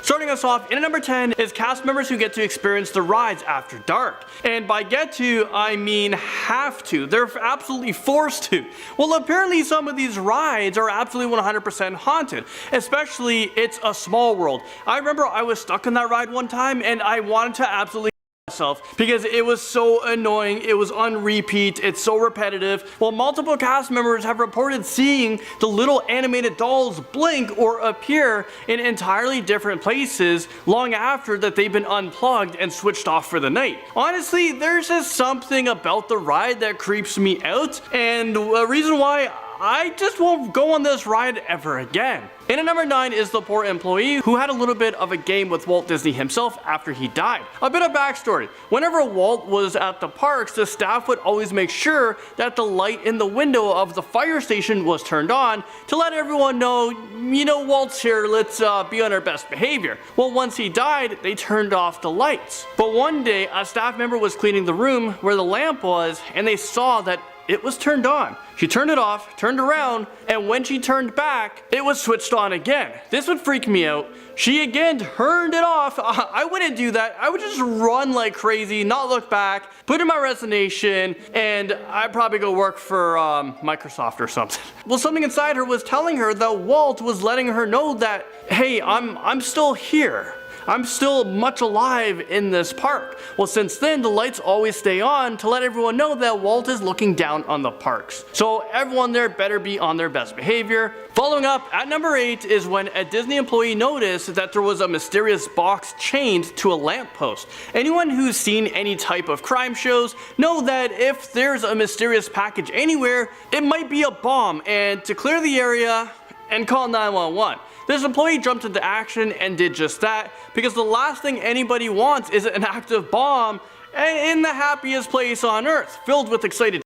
Starting us off, in at number 10 is cast members who get to experience the rides after dark. And by get to, I mean have to. They're absolutely forced to. Well, apparently some of these rides are absolutely 100% haunted. Especially, It's a Small World. I remember I was stuck on that ride one time and I wanted to absolutely myself because it was so annoying. It was on repeat. It's so repetitive. Well, multiple cast members have reported seeing the little animated dolls blink or appear in entirely different places long after that they've been unplugged and switched off for the night. Honestly, there's just something about the ride that creeps me out, and a reason why I just won't go on this ride ever again. In at number 9 is the poor employee who had a little bit of a game with Walt Disney himself after he died. A bit of backstory. Whenever Walt was at the parks, the staff would always make sure that the light in the window of the fire station was turned on to let everyone know, you know, Walt's here, let's be on our best behavior. Well, once he died, they turned off the lights. But one day, a staff member was cleaning the room where the lamp was, and they saw that it was turned on. She turned it off, turned around, and when she turned back, it was switched on again. This would freak me out. She again turned it off. I wouldn't do that. I would just run like crazy, not look back, put in my resignation, and I'd probably go work for Microsoft or something. Well, something inside her was telling her that Walt was letting her know that, hey, I'm still here. I'm still much alive in this park. Well, since then, the lights always stay on to let everyone know that Walt is looking down on the parks. So everyone there better be on their best behavior. Following up, at number 8 is when a Disney employee noticed that there was a mysterious box chained to a lamppost. Anyone who's seen any type of crime shows know that if there's a mysterious package anywhere, it might be a bomb, and to clear the area and call 911. This employee jumped into action and did just that, because the last thing anybody wants is an active bomb in the happiest place on earth, filled with excited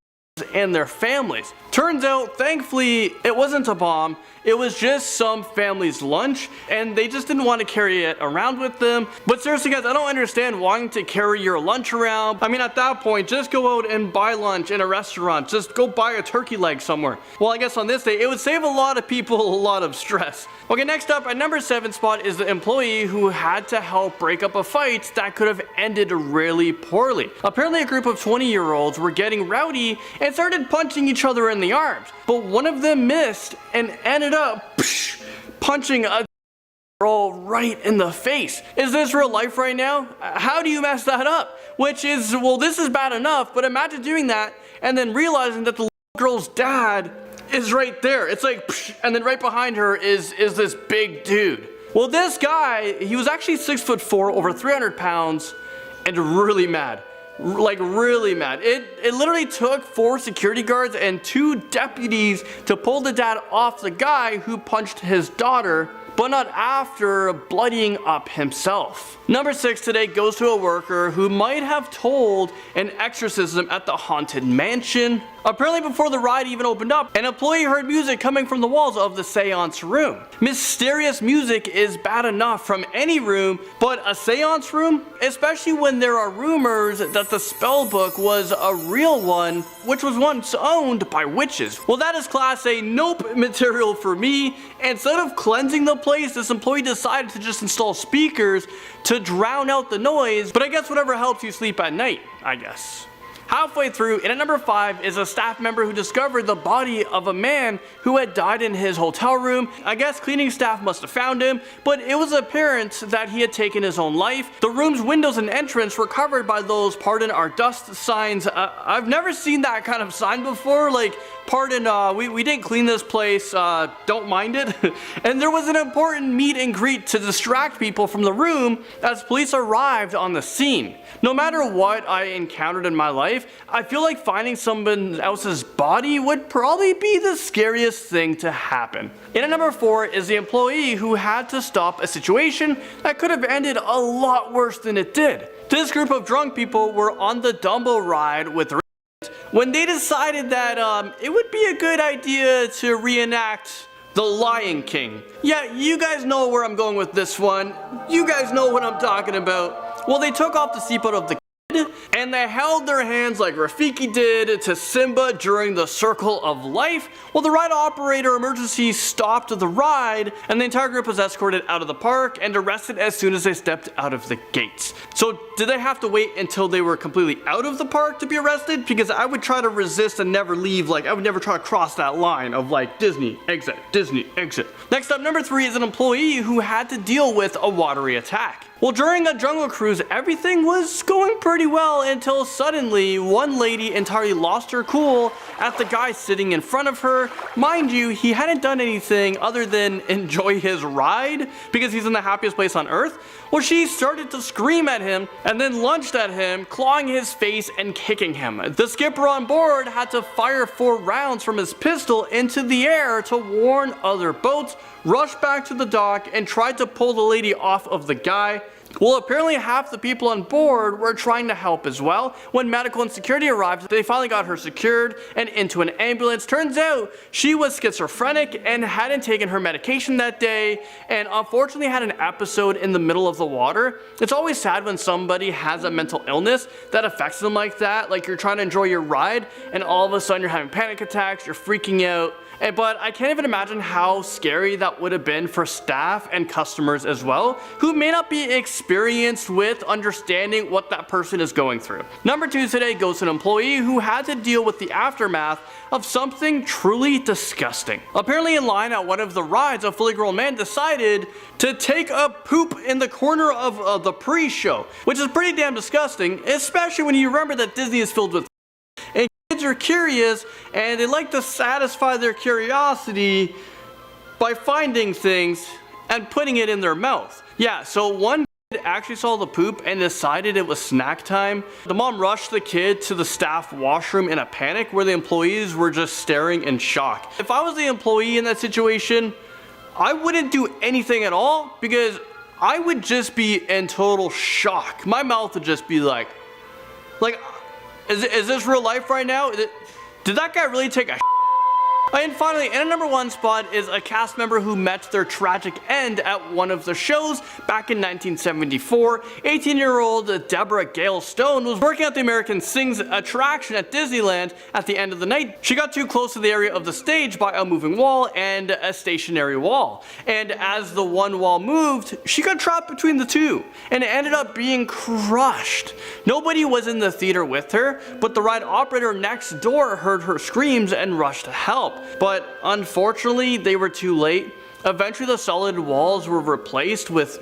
and their families. Turns out, thankfully, it wasn't a bomb. It was just some family's lunch, and they just didn't want to carry it around with them. But seriously guys, I don't understand wanting to carry your lunch around. I mean, at that point, just go out and buy lunch in a restaurant. Just go buy a turkey leg somewhere. Well, I guess on this day, it would save a lot of people a lot of stress. Okay, next up, at number 7 spot is the employee who had to help break up a fight that could have ended really poorly. Apparently, a group of 20-year-olds were getting rowdy and started punching each other in the arms. But one of them missed and ended up punching a girl right in the face. Is this real life right now? How do you mess that up? Which is, well, this is bad enough, but imagine doing that and then realizing that the girl's dad is right there. It's like, and then right behind her is this big dude. Well, this guy, he was actually 6'4", over 300 pounds, and really mad. Like really mad. It literally took 4 security guards and 2 deputies to pull the dad off the guy who punched his daughter, but not after bloodying up himself. Number 6 today goes to a worker who might have told an exorcism at the haunted mansion. Apparently before the ride even opened up, an employee heard music coming from the walls of the seance room. Mysterious music is bad enough from any room, but a seance room? Especially when there are rumors that the spell book was a real one, which was once owned by witches. Well, that is class A nope material for me. Instead of cleansing the place, this employee decided to just install speakers to drown out the noise, but I guess whatever helps you sleep at night, I guess. Halfway through, in at number 5 is a staff member who discovered the body of a man who had died in his hotel room. I guess cleaning staff must have found him, but it was apparent that he had taken his own life. The room's windows and entrance were covered by those "Pardon our dust" signs. I've never seen that kind of sign before, like, pardon, we didn't clean this place, don't mind it. And there was an important meet and greet to distract people from the room as police arrived on the scene. No matter what I encountered in my life, I feel like finding someone else's body would probably be the scariest thing to happen. In at number 4 is the employee who had to stop a situation that could have ended a lot worse than it did. This group of drunk people were on the Dumbo ride with when they decided that it would be a good idea to reenact The Lion King. Yeah, you guys know where I'm going with this one. You guys know what I'm talking about. Well, they took off the seatbelt of the and they held their hands like Rafiki did to Simba during the Circle of Life. Well, the ride operator emergency stopped the ride, and the entire group was escorted out of the park and arrested as soon as they stepped out of the gates. So did they have to wait until they were completely out of the park to be arrested? Because I would try to resist and never leave, like I would never try to cross that line of like Disney, exit, Disney, exit. Next up, number 3 is an employee who had to deal with a watery attack. Well, during a jungle cruise, everything was going pretty well until suddenly one lady entirely lost her cool at the guy sitting in front of her. Mind you, he hadn't done anything other than enjoy his ride because he's in the happiest place on earth. Well, she started to scream at him and then lunged at him, clawing his face and kicking him. The skipper on board had to fire 4 rounds from his pistol into the air to warn other boats, rush back to the dock, and tried to pull the lady off of the guy. Well, apparently half the people on board were trying to help as well. When medical and security arrived, they finally got her secured and into an ambulance. Turns out she was schizophrenic and hadn't taken her medication that day, and unfortunately had an episode in the middle of the water. It's always sad when somebody has a mental illness that affects them like that. Like you're trying to enjoy your ride and all of a sudden you're having panic attacks, you're freaking out. But I can't even imagine how scary that would have been for staff and customers as well, who may not be experienced with understanding what that person is going through. Number 2 today goes to an employee who had to deal with the aftermath of something truly disgusting. Apparently in line at one of the rides, a fully grown man decided to take a poop in the corner of the pre-show, which is pretty damn disgusting, especially when you remember that Disney is filled with and kids are curious and they like to satisfy their curiosity by finding things and putting it in their mouth. Yeah, so one kid actually saw the poop and decided it was snack time. The mom rushed the kid to the staff washroom in a panic where the employees were just staring in shock. If I was the employee in that situation, I wouldn't do anything at all because I would just be in total shock. My mouth would just be like, is this real life right now? Did that guy really take a And finally, in a number 1 spot is a cast member who met their tragic end at one of the shows back in 1974. 18-year-old Deborah Gale Stone was working at the American Sings attraction at Disneyland at the end of the night. She got too close to the area of the stage by a moving wall and a stationary wall. And as the one wall moved, she got trapped between the two and ended up being crushed. Nobody was in the theater with her, but the ride operator next door heard her screams and rushed to help. But unfortunately, they were too late. Eventually, the solid walls were replaced with,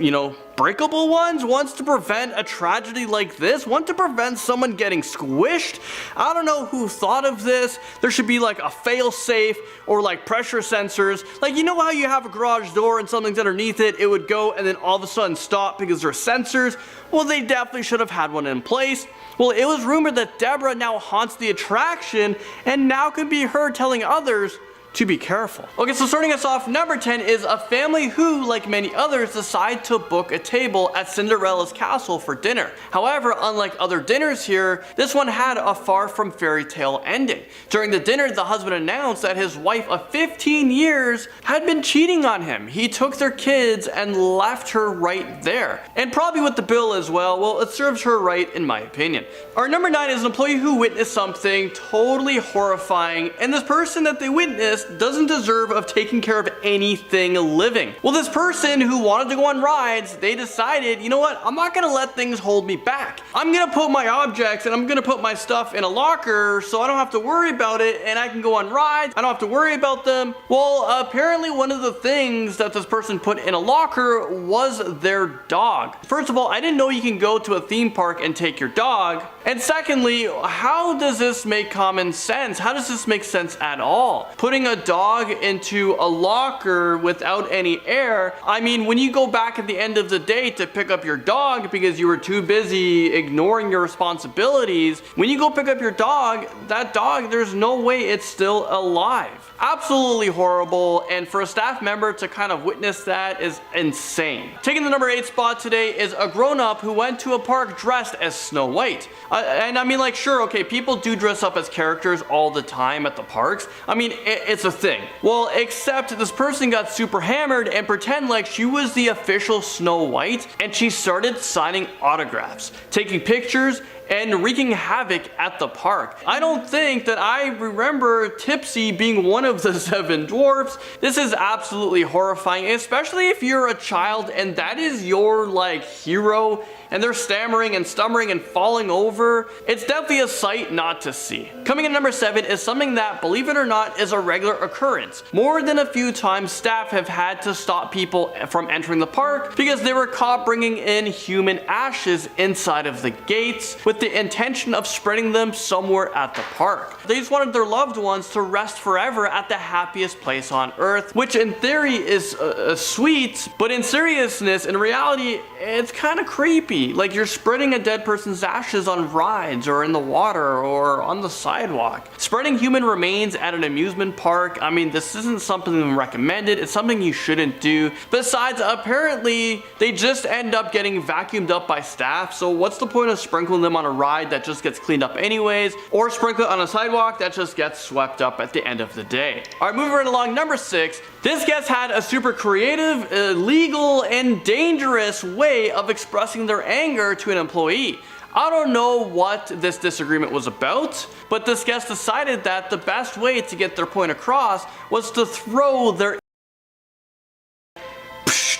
breakable ones to prevent a tragedy like this, one to prevent someone getting squished. I don't know who thought of this. There should be like a fail safe or like pressure sensors. Like, you know how you have a garage door and something's underneath it, it would go and then all of a sudden stop because there are sensors? Well, they definitely should have had one in place. Well, it was rumored that Deborah now haunts the attraction and now can be heard telling others to be careful. Okay, so starting us off, number 10 is a family who, like many others, decide to book a table at Cinderella's castle for dinner. However, unlike other dinners here, this one had a far from fairy tale ending. During the dinner, the husband announced that his wife of 15 years had been cheating on him. He took their kids and left her right there. And probably with the bill as well. Well, it serves her right in my opinion. Our number 9 is an employee who witnessed something totally horrifying, and this person that they witnessed doesn't deserve of taking care of anything living. Well, this person who wanted to go on rides, they decided, you know what, I'm not gonna let things hold me back. I'm gonna put my objects and I'm gonna put my stuff in a locker so I don't have to worry about it and I can go on rides, I don't have to worry about them. Well, apparently one of the things that this person put in a locker was their dog. First of all, I didn't know you can go to a theme park and take your dog. And secondly, how does this make common sense? How does this make sense at all? Putting a dog into a locker without any air. I mean, when you go back at the end of the day to pick up your dog because you were too busy ignoring your responsibilities, when you go pick up your dog, that dog, there's no way it's still alive. Absolutely horrible, and for a staff member to kind of witness that is insane. Taking the number 8 spot today is a grown-up who went to a park dressed as Snow White. And I mean, like, sure, okay, people do dress up as characters all the time at the parks. I mean, it's a thing. Well, except this person got super hammered and pretend like she was the official Snow White, and she started signing autographs, taking pictures, and wreaking havoc at the park. I don't think that I remember Tipsy being one of the 7 dwarfs. This is absolutely horrifying, especially if you're a child and that is your like hero and they're stammering and stumbling and falling over. It's definitely a sight not to see. Coming in number 7 is something that, believe it or not, is a regular occurrence. More than a few times, staff have had to stop people from entering the park because they were caught bringing in human ashes inside of the gates with the intention of spreading them somewhere at the park. They just wanted their loved ones to rest forever at the happiest place on earth, which in theory is sweet, but in seriousness, in reality, it's kind of creepy. Like you're spreading a dead person's ashes on rides or in the water or on the sidewalk. Spreading human remains at an amusement park, I mean, this isn't something recommended. It's something you shouldn't do. Besides, apparently, they just end up getting vacuumed up by staff, so what's the point of sprinkling them on a ride that just gets cleaned up anyways, or sprinkle it on a sidewalk that just gets swept up at the end of the day. Alright, moving right along, number 6. This guest had a super creative, illegal, and dangerous way of expressing their anger to an employee. I don't know what this disagreement was about, but this guest decided that the best way to get their point across was to throw their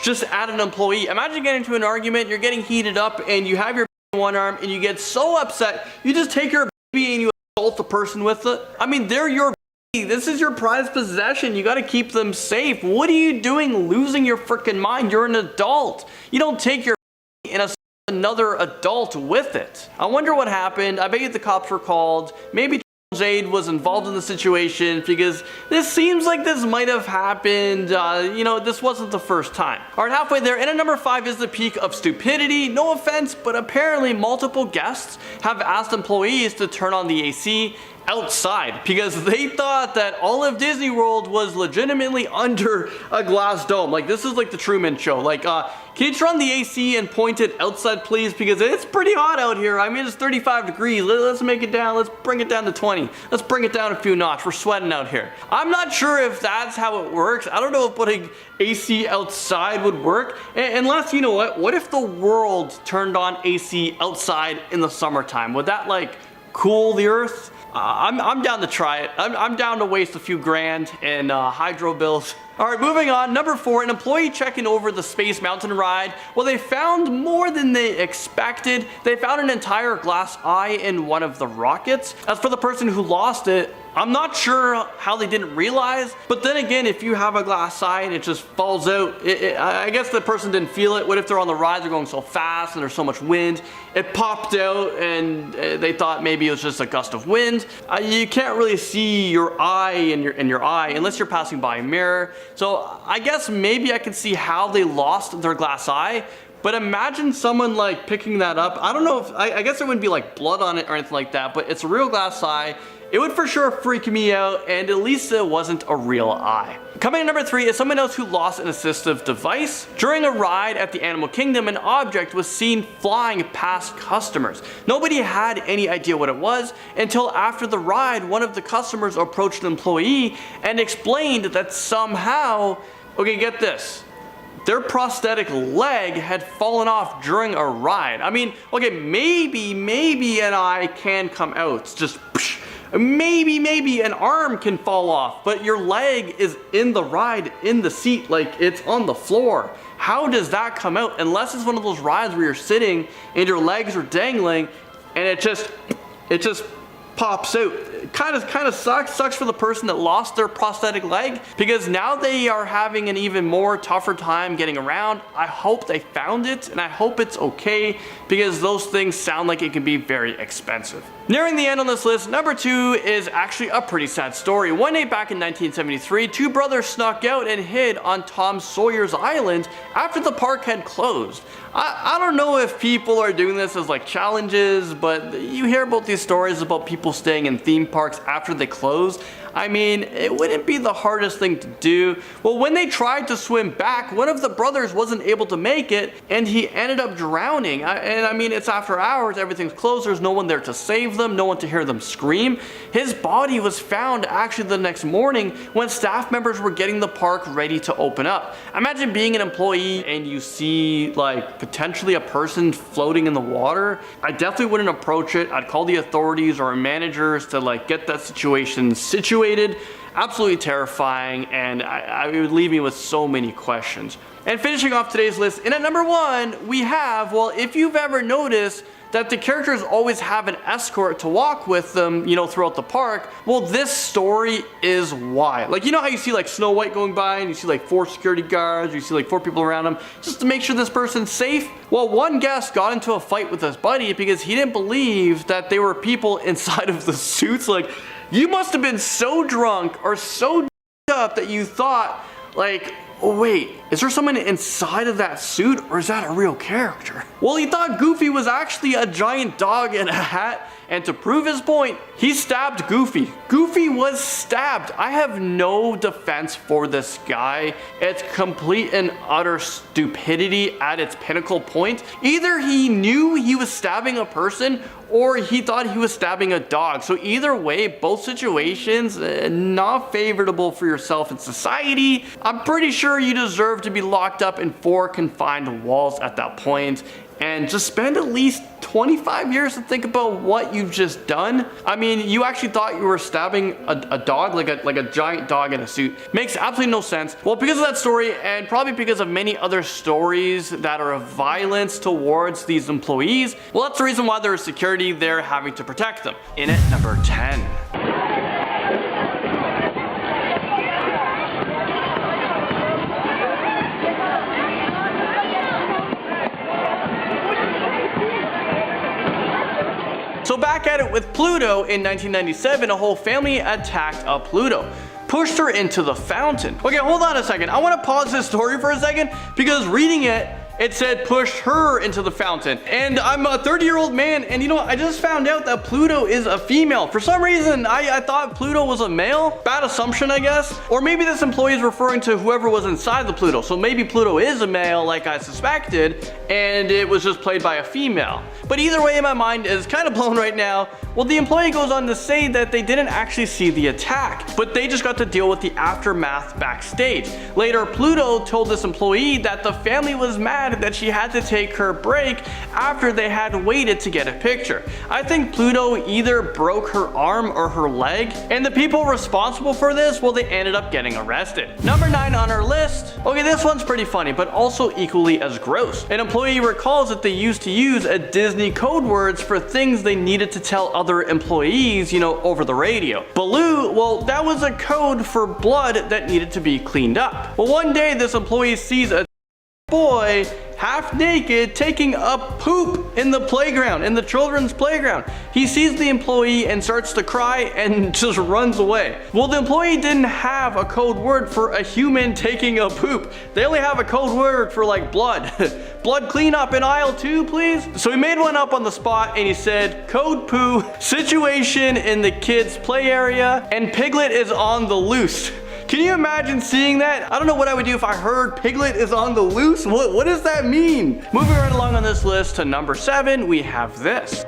just at an employee. Imagine getting into an argument, you're getting heated up, and you have your in one arm, and you get so upset, you just take your baby and you assault the person with it. I mean, they're your baby. This is your prized possession. You gotta keep them safe. What are you doing losing your freaking mind? You're an adult. You don't take your baby and another adult with it. I wonder what happened. I bet you the cops were called. Maybe Jade was involved in the situation because this seems like this might have happened. You know, this wasn't the first time. Alright, halfway there, and at number 5 is the peak of stupidity. No offense, but apparently multiple guests have asked employees to turn on the AC outside because they thought that all of Disney World was legitimately under a glass dome. Like, this is like the Truman Show. Like, can you turn on the AC and point it outside, please? Because it's pretty hot out here. I mean, it's 35 degrees. Let's make it down. Let's bring it down to 20. Let's bring it down a few notches. We're sweating out here. I'm not sure if that's how it works. I don't know if putting AC outside would work. Unless, you know what if the world turned on AC outside in the summertime? Would that, like, cool the earth? I'm down to try it. I'm down to waste a few grand in hydro bills. Alright, moving on. Number 4, an employee checking over the Space Mountain ride. Well, they found more than they expected. They found an entire glass eye in one of the rockets. As for the person who lost it, I'm not sure how they didn't realize, but then again, if you have a glass eye and it just falls out, I guess the person didn't feel it. What if they're on the ride, they're going so fast and there's so much wind, it popped out and they thought maybe it was just a gust of wind. You can't really see your eye in your eye unless you're passing by a mirror. So I guess maybe I can see how they lost their glass eye. But imagine someone like picking that up. I don't know if, I guess there wouldn't be like blood on it or anything like that, but it's a real glass eye. It would for sure freak me out, and at least it wasn't a real eye. Coming in number 3 is someone else who lost an assistive device. During a ride at the Animal Kingdom, an object was seen flying past customers. Nobody had any idea what it was until after the ride, one of the customers approached an employee and explained that somehow, okay, get this, their prosthetic leg had fallen off during a ride. I mean, okay, maybe an eye can come out. It's just maybe an arm can fall off, but your leg is in the ride, in the seat, like it's on the floor. How does that come out? Unless it's one of those rides where you're sitting and your legs are dangling and it just pops out. It kind of sucks for the person that lost their prosthetic leg because now they are having an even more tougher time getting around. I hope they found it and I hope it's okay because those things sound like it can be very expensive. Nearing the end on this list, number 2 is actually a pretty sad story. One day back in 1973, 2 brothers snuck out and hid on Tom Sawyers Island after the park had closed. I don't know if people are doing this as like challenges, but you hear about these stories about people staying in theme parks parks after they close, I mean, it wouldn't be the hardest thing to do. Well, when they tried to swim back, one of the brothers wasn't able to make it and he ended up drowning. And I mean, it's after hours, everything's closed, there's no one there to save them, no one to hear them scream. His body was found actually the next morning when staff members were getting the park ready to open up. Imagine being an employee and you see like potentially a person floating in the water. I definitely wouldn't approach it. I'd call the authorities or managers to like get that situation situated. Absolutely terrifying, and it would leave me with so many questions. And finishing off today's list, and at number 1, we have, well, if you've ever noticed that the characters always have an escort to walk with them, you know, throughout the park, well, this story is why. Like, you know how you see like Snow White going by and you see like 4 security guards, or you see like 4 people around him just to make sure this person's safe? Well, one guest got into a fight with his buddy because he didn't believe that they were people inside of the suits. Like, you must have been so drunk or so up that you thought like, oh wait, is there someone inside of that suit, or is that a real character? Well, he thought Goofy was actually a giant dog in a hat, and to prove his point, he stabbed Goofy. Goofy was stabbed. I have no defense for this guy. It's complete and utter stupidity at its pinnacle point. Either he knew he was stabbing a person, or he thought he was stabbing a dog. So either way, both situations, not favorable for yourself in society. I'm pretty sure you deserve to be locked up in 4 confined walls at that point, and just spend at least 25 years to think about what you've just done. I mean, you actually thought you were stabbing a dog, like a giant dog in a suit. Makes absolutely no sense. Well, because of that story, and probably because of many other stories that are of violence towards these employees, well, that's the reason why there is security there having to protect them. In at number 10. So back at it with Pluto in 1997, a whole family attacked a Pluto, pushed her into the fountain. Okay, hold on a second. I want to pause this story for a second because reading it, it said push her into the fountain. And I'm a 30-year-old man, and you know, I just found out that Pluto is a female. For some reason, I thought Pluto was a male. Bad assumption, I guess. Or maybe this employee is referring to whoever was inside the Pluto. So maybe Pluto is a male like I suspected, and it was just played by a female. But either way, my mind is kind of blown right now. Well, the employee goes on to say that they didn't actually see the attack, but they just got to deal with the aftermath backstage. Later, Pluto told this employee that the family was mad that she had to take her break after they had waited to get a picture. I think Pluto either broke her arm or her leg, and the people responsible for this, well, they ended up getting arrested. Number 9 on our list. Okay, this one's pretty funny, but also equally as gross. An employee recalls that they used to use a Disney code words for things they needed to tell other employees, you know, over the radio. Baloo, well, that was a code for blood that needed to be cleaned up. Well, one day this employee sees a boy half naked taking a poop in the playground, in the children's playground. He sees the employee and starts to cry and just runs away. Well, the employee didn't have a code word for a human taking a poop. They only have a code word for like blood. Blood cleanup in aisle 2, please. So he made one up on the spot and he said, code poo, situation in the kids' play area, and Piglet is on the loose. Can you imagine seeing that? I don't know what I would do if I heard Piglet is on the loose. What does that mean? Moving right along on this list to number 7, we have this.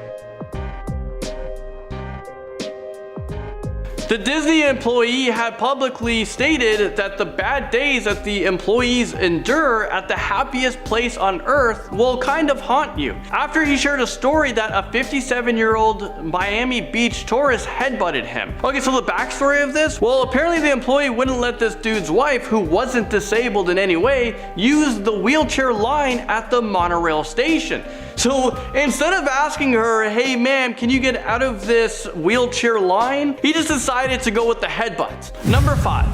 The Disney employee had publicly stated that the bad days that the employees endure at the happiest place on earth will kind of haunt you, after he shared a story that a 57-year-old Miami Beach tourist headbutted him. Okay, so the backstory of this? Well, apparently the employee wouldn't let this dude's wife, who wasn't disabled in any way, use the wheelchair line at the monorail station. So instead of asking her, hey ma'am, can you get out of this wheelchair line? He just decided to go with the headbutt. Number 5.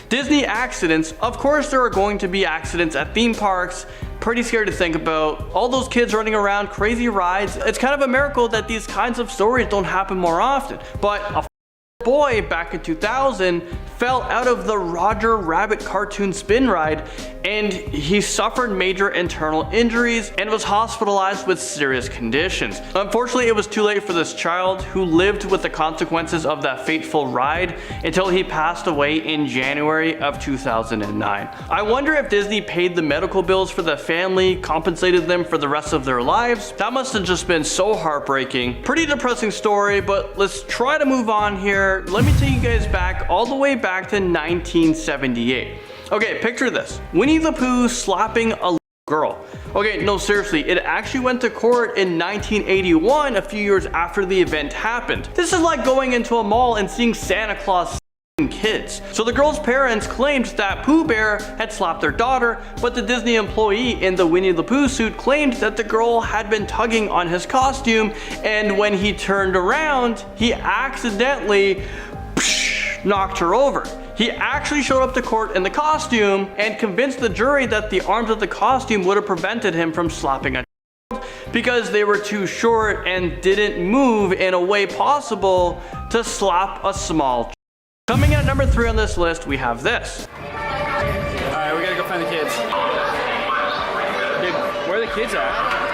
Disney accidents. Of course there are going to be accidents at theme parks. Pretty scary to think about. All those kids running around, crazy rides. It's kind of a miracle that these kinds of stories don't happen more often. But a boy back in 2000 fell out of the Roger Rabbit cartoon spin ride, and he suffered major internal injuries and was hospitalized with serious conditions. Unfortunately, it was too late for this child, who lived with the consequences of that fateful ride until he passed away in January of 2009. I wonder if Disney paid the medical bills for the family, compensated them for the rest of their lives. That must have just been so heartbreaking. Pretty depressing story, but let's try to move on here. Let me take you guys back all the way back to 1978. Okay, picture this. Winnie the Pooh slapping a girl. Okay, no, seriously, it actually went to court in 1981, a few years after the event happened. This is like going into a mall and seeing Santa Claus kids. So the girl's parents claimed that Pooh Bear had slapped their daughter, but the Disney employee in the Winnie the Pooh suit claimed that the girl had been tugging on his costume, and when he turned around, he accidentally knocked her over. He actually showed up to court in the costume and convinced the jury that the arms of the costume would have prevented him from slapping a child because they were too short and didn't move in a way possible to slap a small child. Coming in at number 3 on this list, we have this. Alright, we gotta go find the kids. Dude, where are the kids at?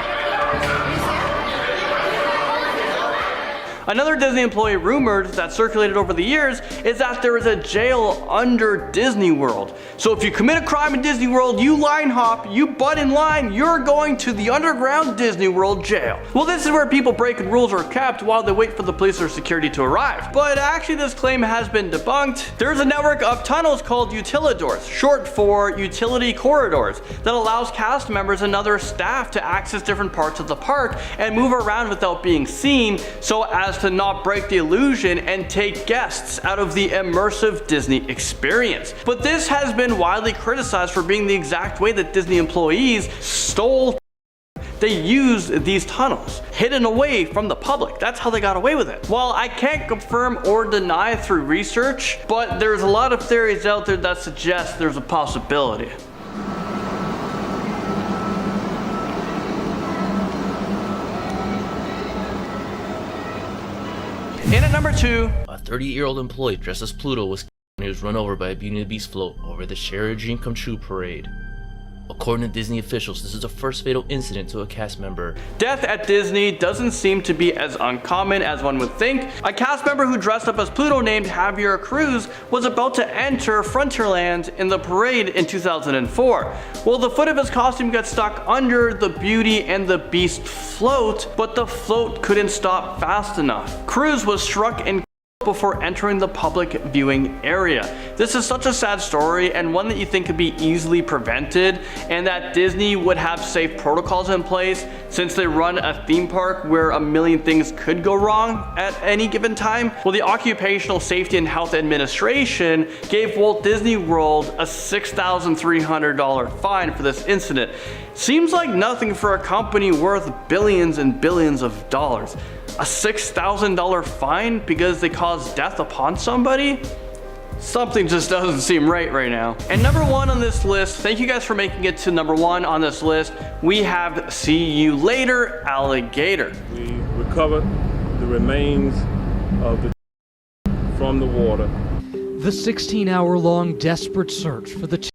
Another Disney employee rumored that circulated over the years is that there is a jail under Disney World. So if you commit a crime in Disney World, you line hop, you butt in line, you're going to the underground Disney World jail. Well, this is where people breaking rules are kept while they wait for the police or security to arrive. But actually this claim has been debunked. There's a network of tunnels called utilidors, short for utility corridors, that allows cast members and other staff to access different parts of the park and move around without being seen, so as to not break the illusion and take guests out of the immersive Disney experience. But this has been widely criticized for being the exact way that Disney employees stole. They used these tunnels, hidden away from the public. That's how they got away with it. Well, I can't confirm or deny through research, but there's a lot of theories out there that suggest there's a possibility. In at number 2, a 30-year-old employee dressed as Pluto was when he was run over by a Beauty and the Beast float over the Share Your Dream Come True parade. According to Disney officials, this is the first fatal incident to a cast member. Death at Disney doesn't seem to be as uncommon as one would think. A cast member who dressed up as Pluto named Javier Cruz was about to enter Frontierland in the parade in 2004. Well, the foot of his costume got stuck under the Beauty and the Beast float, but the float couldn't stop fast enough. Cruz was struck and before entering the public viewing area. This is such a sad story, and one that you think could be easily prevented, and that Disney would have safe protocols in place since they run a theme park where a million things could go wrong at any given time. Well, the Occupational Safety and Health Administration gave Walt Disney World a $6,300 fine for this incident. Seems like nothing for a company worth billions and billions of dollars. A $6,000 fine because they caused death upon somebody? Something just doesn't seem right now. And number 1 on this list, thank you guys for making it to number 1 on this list, we have See You Later Alligator. We recovered the remains of the from the water. The 16-hour-long desperate search for the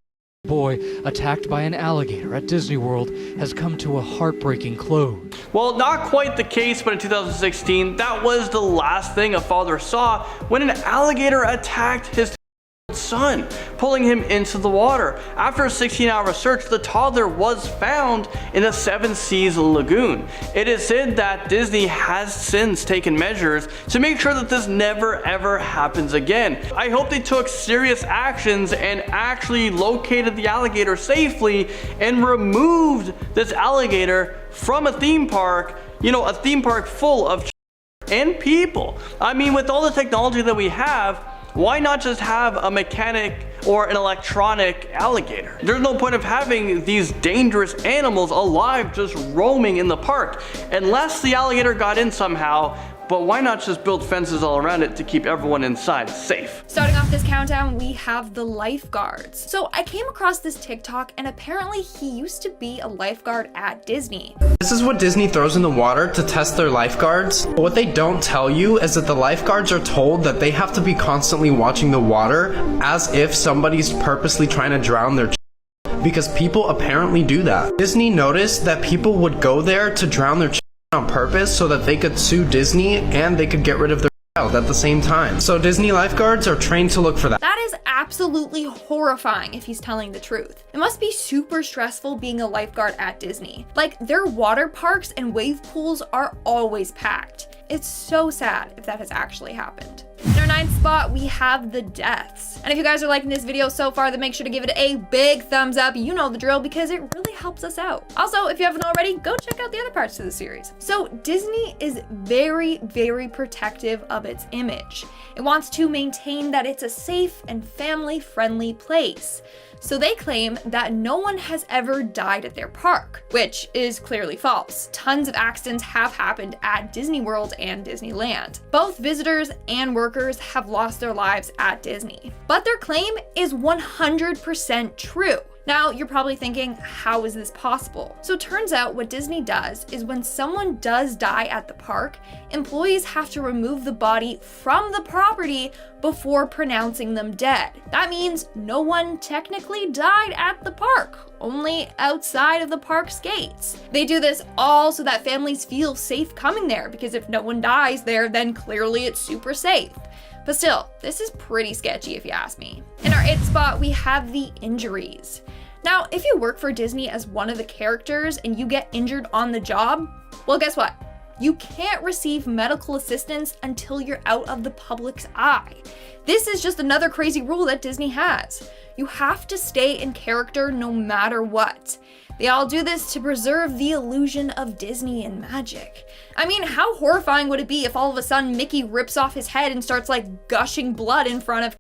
boy attacked by an alligator at Disney World has come to a heartbreaking close. Well, not quite the case, but in 2016, that was the last thing a father saw when an alligator attacked his son, pulling him into the water. After a 16-hour search, the toddler was found in the Seven Seas Lagoon. It is said that Disney has since taken measures to make sure that this never ever happens again. I hope they took serious actions and actually located the alligator safely and removed this alligator from a theme park, you know, a theme park full of and people. I mean, with all the technology that we have, why not just have a mechanic or an electronic alligator? There's no point of having these dangerous animals alive just roaming in the park. Unless the alligator got in somehow, but why not just build fences all around it to keep everyone inside safe? Starting off this countdown, we have the lifeguards. So I came across this TikTok and apparently he used to be a lifeguard at Disney. This is what Disney throws in the water to test their lifeguards. What they don't tell you is that the lifeguards are told that they have to be constantly watching the water as if somebody's purposely trying to drown their because people apparently do that. Disney noticed that people would go there to drown their on purpose so that they could sue Disney and they could get rid of their child at the same time. So Disney lifeguards are trained to look for that. That is absolutely horrifying if he's telling the truth. It must be super stressful being a lifeguard at Disney. Like, their water parks and wave pools are always packed. It's so sad if that has actually happened. In our 9th spot, we have the deaths. And if you guys are liking this video so far, then make sure to give it a big thumbs up. You know the drill because it really helps us out. Also, if you haven't already, go check out the other parts of the series. So Disney is very, very protective of its image. It wants to maintain that it's a safe and family-friendly place. So they claim that no one has ever died at their park, which is clearly false. Tons of accidents have happened at Disney World and Disneyland. Both visitors and workers have lost their lives at Disney. But their claim is 100% true. Now, you're probably thinking, how is this possible? So it turns out what Disney does is when someone does die at the park, employees have to remove the body from the property before pronouncing them dead. That means no one technically died at the park, only outside of the park's gates. They do this all so that families feel safe coming there, because if no one dies there, then clearly it's super safe. But still, this is pretty sketchy if you ask me. In our 8th spot, we have the injuries. Now, if you work for Disney as one of the characters and you get injured on the job, well, guess what? You can't receive medical assistance until you're out of the public's eye. This is just another crazy rule that Disney has. You have to stay in character no matter what. They all do this to preserve the illusion of Disney and magic. I mean, how horrifying would it be if all of a sudden Mickey rips off his head and starts like gushing blood in front of.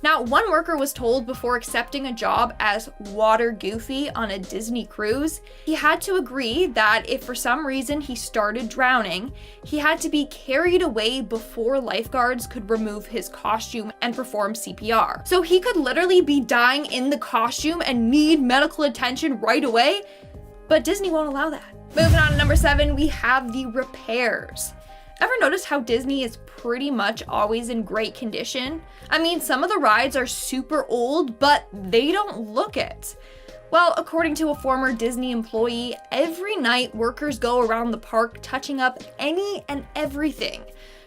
Now, one worker was told before accepting a job as Water Goofy on a Disney cruise, he had to agree that if for some reason he started drowning, he had to be carried away before lifeguards could remove his costume and perform CPR. So he could literally be dying in the costume and need medical attention right away, but Disney won't allow that. Moving on to number 7, we have the repairs. Ever notice how Disney is pretty much always in great condition? I mean, some of the rides are super old, but they don't look it. Well, according to a former Disney employee, every night workers go around the park touching up any and everything.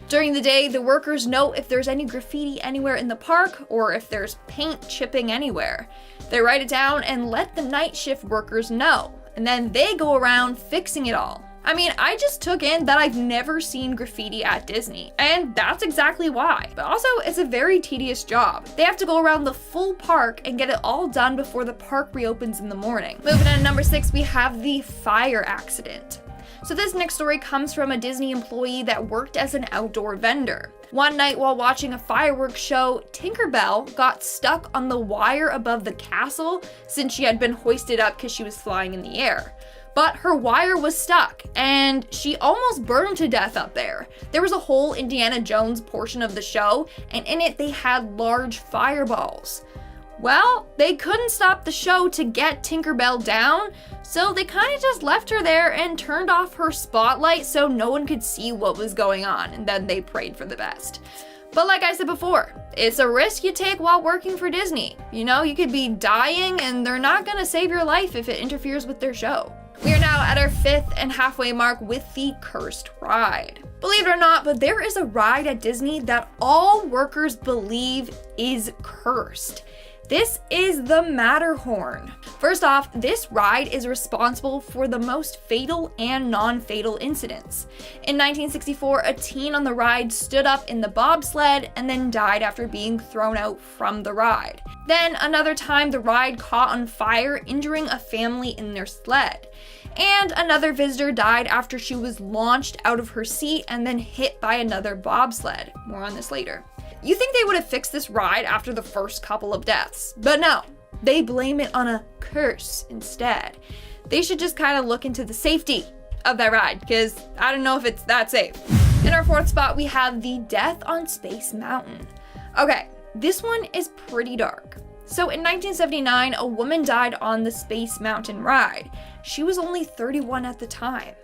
During the day, the workers note if there's any graffiti anywhere in the park or if there's paint chipping anywhere. They write it down and let the night shift workers know, and then they go around fixing it all. I mean, I just took in that I've never seen graffiti at Disney, and that's exactly why. But also, it's a very tedious job. They have to go around the full park and get it all done before the park reopens in the morning. Moving on to number 6, we have the fire accident. So this next story comes from a Disney employee that worked as an outdoor vendor. One night while watching a fireworks show, Tinkerbell got stuck on the wire above the castle since she had been hoisted up because she was flying in the air. But her wire was stuck, and she almost burned to death up there. There was a whole Indiana Jones portion of the show, and in it they had large fireballs. Well, they couldn't stop the show to get Tinkerbell down, so they kind of just left her there and turned off her spotlight so no one could see what was going on, and then they prayed for the best. But like I said before, it's a risk you take while working for Disney. You know, you could be dying and they're not gonna save your life if it interferes with their show. We are now at our 5th and halfway mark with the cursed ride. Believe it or not, but there is a ride at Disney that all workers believe is cursed. This is the Matterhorn. First off, this ride is responsible for the most fatal and non-fatal incidents. In 1964, a teen on the ride stood up in the bobsled and then died after being thrown out from the ride. Then another time, the ride caught on fire, injuring a family in their sled. And another visitor died after she was launched out of her seat and then hit by another bobsled. More on this later. You think they would have fixed this ride after the first couple of deaths, but no, they blame it on a curse instead. They should just kind of look into the safety of that ride, because I don't know if it's that safe. In In our fourth spot, we have the death on Space Mountain. Okay, this one is pretty dark. So in 1979, a woman died on the Space Mountain ride. She was only 31 at the time.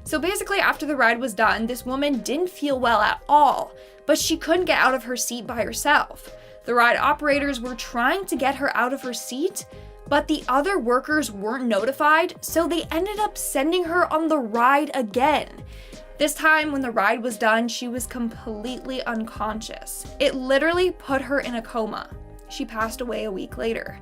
So basically, after the ride was done, this woman didn't feel well at all, but she couldn't get out of her seat by herself. The ride operators were trying to get her out of her seat, but the other workers weren't notified, so they ended up sending her on the ride again. This time, when the ride was done, she was completely unconscious. It literally put her in a coma. She passed away a week later.